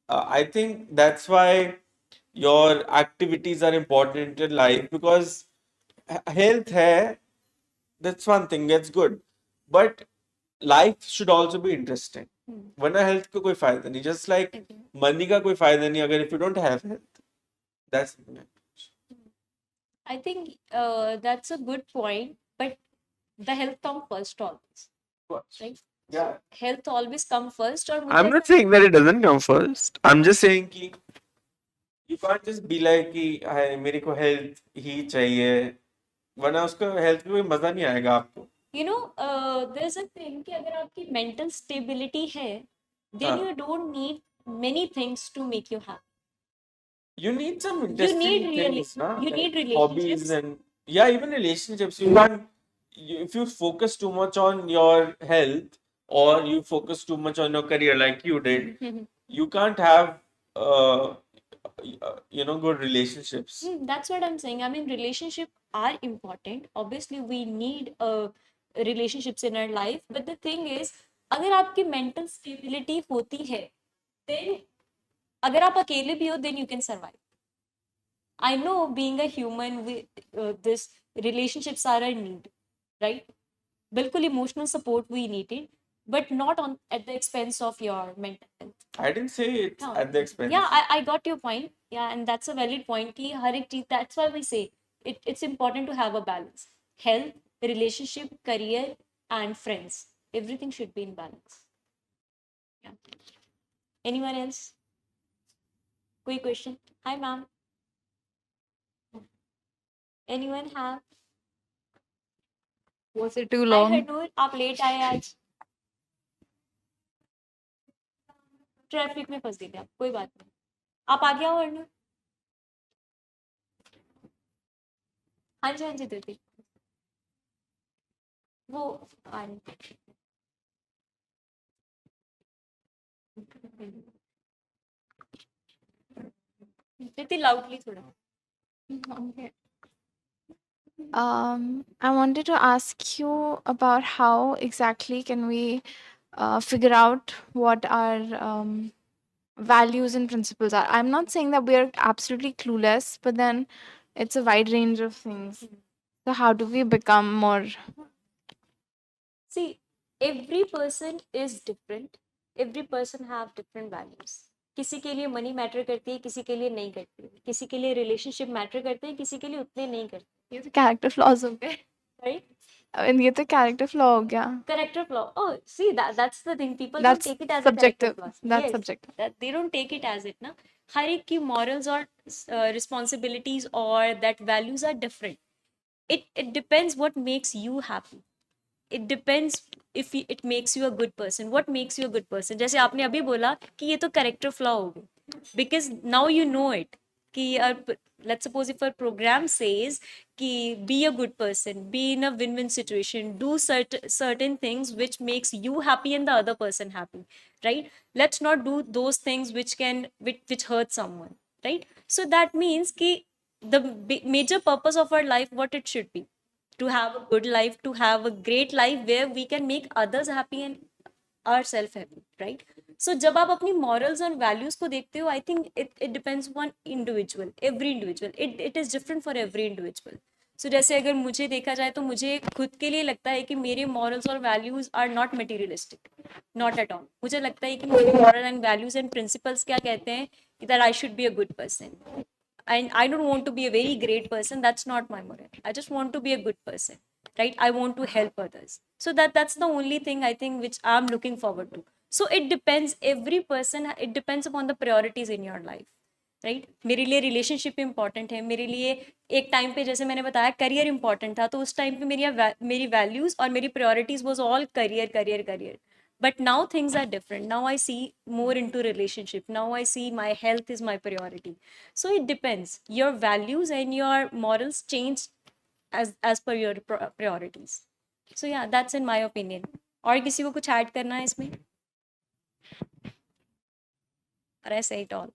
I think that's why your activities are important in life, because health है, that's one thing, that's good, but life should also be interesting. वरना हेल्थ का कोई फायदा नहीं, जस्ट लाइक मनी का कोई फायदा नहीं अगर if you don't have health. That's I think that's a good point, but the health come first always, right? Yeah. Health always come first, और I'm मुझे not saying that it doesn't come first. I'm just saying कि you can't just be like कि हाय मेरे को health ही चाहिए, वरना उसका health में कोई मजा नहीं आएगा आपको। you know, there's a thing कि अगर आपकी mental stability है, then हाँ. you don't need many things to make you happy. You need some You interesting need really, things, na? you Like need hobbies relationships. and yeah, even relationships. You can't, if you focus too much on your health or you focus too much on your career like you did, you can't have good relationships. That's what I'm saying. I mean, relationships are important. Obviously, we need relationships in our life. But the thing is, अगर आपकी mental stability होती है, then अगर आप अकेले भी हो, then you can survive. I know being a human, this relationships are a need, right? बिल्कुल emotional support we need it, but not at the expense of your mental health. I didn't say it's No. at the expense. Yeah, I got your point. Yeah, and that's a valid point. कि हर एक चीज, that's why we say it's important to have a balance. Health, relationship, career, and friends. Everything should be in balance. Yeah. Anyone else? कोई question? Hi, ma'am. Anyone have? Was it too Hi, long? Harnoor, आप late आए आज। Traffic में फंस गए थे आप, कोई बात नहीं। आप आ गया हो हरनूर? हाँ जी, हाँ जी, दीदी। वो आ रहे। दीदी लाउडली थोड़ा। Okay. I wanted to ask you about how exactly can we figure out what our values and principles are. I'm not saying that we're absolutely clueless, but then it's a wide range of things. So how do we become more? See, every person is different. Every person have different values. किसी के लिए money matter करती है, किसी के लिए नहीं करती है। किसी के लिए रिलेशनशिप मैटर करते हैं, किसी के लिए उतने नहीं करते। ये तो character flaws हो गए। Right? I mean, ये तो character flaw हो गया। Character flaw. Oh, see, that's the thing. People That's don't take it as a subjective. character flaw. That's Yes, subjective. that they don't take it as it ना। हर एक की morals और responsibilities और that values are different. It depends what makes you happy. it depends if it makes you a good person. What makes you a good person? जैसे आपने अभी बोला कि ये तो character flaw हो गई, because now you know it कि let's suppose if a program says कि be a good person, be in a win-win situation, do certain things which makes you happy and the other person happy, right? Let's not do those things which hurt someone, right? So that means कि the major purpose of our life, what it should be, to have a good life, to have a great life where we can make others happy and ourselves happy, right? So जब आप अपनी morals और values को देखते हो, I think it depends on individual, every individual. It is different for every individual. So जैसे अगर मुझे देखा जाए तो मुझे खुद के लिए लगता है कि मेरे morals और values are not materialistic, not at all. मुझे लगता है कि मेरे moral and values and principles क्या कहते हैं कि that I should be a good person. And I don't want to be a very great person. That's not my moral. I just want to be a good person, right? I want to help others. So that's the only thing I think which I'm looking forward to. So it depends, every person, it depends upon the priorities in your life, right? मेरे लिए relationship important है, मेरे लिए एक time पे जैसे मैंने बताया करियर इंपॉर्टेंट था, तो उस टाइम पे मेरी वैल्यूज और मेरी priorities was all career career career. But now things are different. Now I see more into relationship. Now I see my health is my priority. So it depends. Your values and your morals change as per your priorities. So yeah, that's in my opinion. और किसी को कुछ add करना है इसमें? Or I say it all.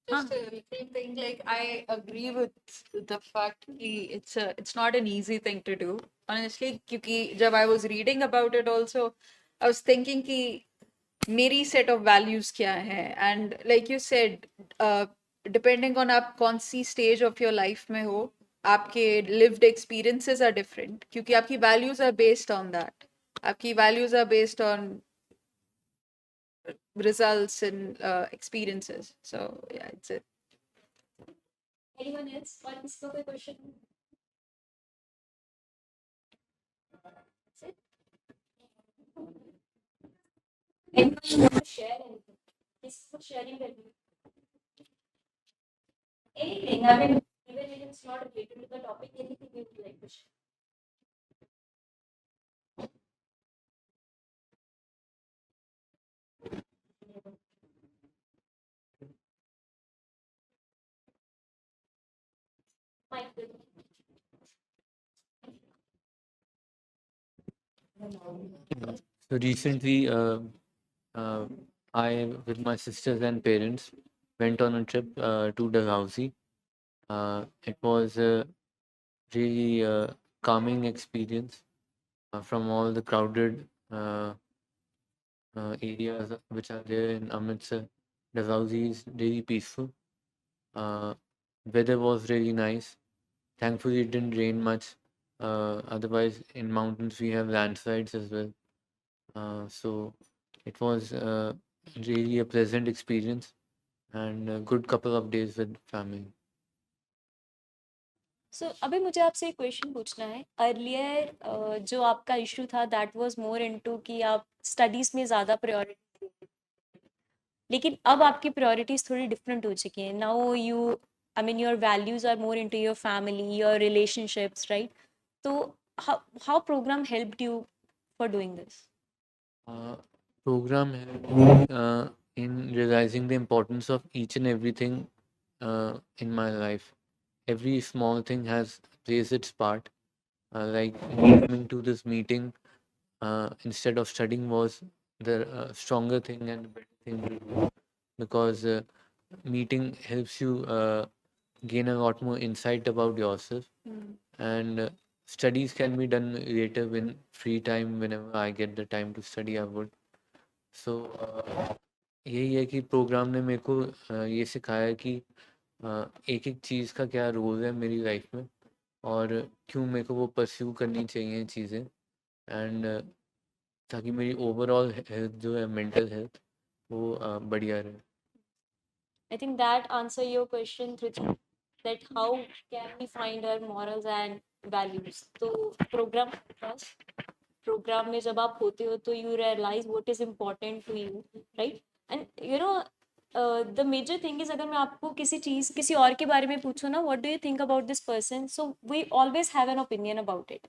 Just a little thing, like I agree with the fact that it's not an easy thing to do. Honestly, क्योंकि जब I was reading about it also, I was thinking कि मेरी set of values क्या है, and like you said, depending on आप कौन सी stage of your life में हो, आपके lived experiences are different, क्योंकि आपकी values are based on that. आपकी values are based on results and experiences. So yeah, it's it. Anyone else? और किसी को कोई question? That's it. Anyone want to share anything? किसी को sharing करनी है? Anything. I mean, even if it's not related to the topic, anything you would like to share. Michael. So recently, I, with my sisters and parents, went on a trip to Dalhousie. It was a really calming experience from all the crowded areas which are there in Amritsar. Dalhousie is really peaceful. Weather was really nice. Thankfully, it didn't rain much. Otherwise, in mountains we have landslides as well. So it was really a pleasant experience and a good couple of days with family. सो अभी मुझे आपसे एक question पूछना है. Earlier जो आपका issue था that was more into कि आप स्टडीज में ज़्यादा प्रायोरिटी, लेकिन अब आपकी प्रायोरिटीज थोड़ी डिफरेंट हो चुकी हैं. Now you, I mean your values are more into your family, your relationships, right? तो how program helped you for doing this? Program helped me in realizing the importance of each and everything in my life. Every small thing plays its part. Like coming to this meeting instead of studying was the stronger thing and better thing to do, because meeting helps you gain a lot more insight about yourself. And studies can be done later when free time. Whenever I get the time to study, I would. सो यही है कि programme ने मेरे को ये सिखाया कि एक एक चीज़ का क्या रोल है मेरी लाइफ में और क्यों मेरे को वो परस्यू करनी चाहिए चीज़ें, एंड ताकि मेरी ओवरऑल हेल्थ जो है, मेंटल हेल्थ, वो बढ़िया रहे. I think that answer your question, Triti, that how can we find our morals and values. तो प्रोग्राम में जब आप होते हो तो you realize what is important to you, right? And you know, the major thing is, अगर मैं आपको किसी और के बारे में पूछूं ना, what do you think about this person? So we always have an opinion about it.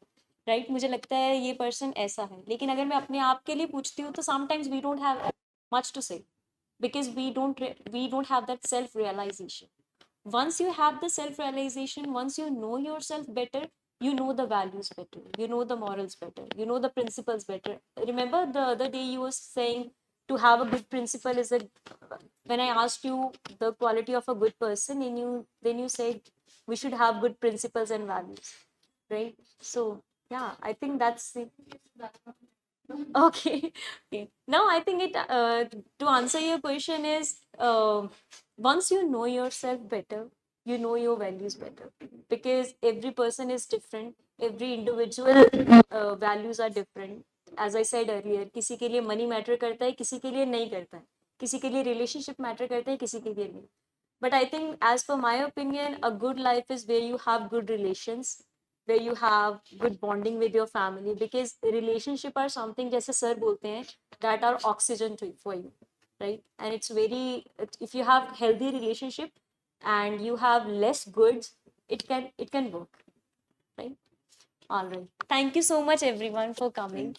Right मुझे लगता है ये पर्सन ऐसा है, लेकिन अगर मैं अपने आप के लिए पूछती हूँ तो sometimes we don't have much to say, because we don't have that self realization. Once you have the self realization, once you know yourself better, you know the values better, you know the morals better, you know the principles better. Remember the other day you were saying to have a good principle is a, when I asked you the quality of a good person, and you said we should have good principles and values, right? So yeah, I think that's the okay. Okay. Now I think it to answer your question is once you know yourself better, you know your values better, because every person is different, every individual values are different. As I said earlier, किसी के लिए money matter करता है, किसी के लिए नहीं करता है, किसी के लिए relationship matter करता है, किसी के लिए नहीं. But I think, as per my opinion, a good life is where you have good relations, where you have good bonding with your family, because relationship are something, जैसे sir बोलते हैं, that are oxygen for you, right? And it's very, if you have healthy relationship and you have less goods, it can work, right? All right. Thank you so much everyone for coming.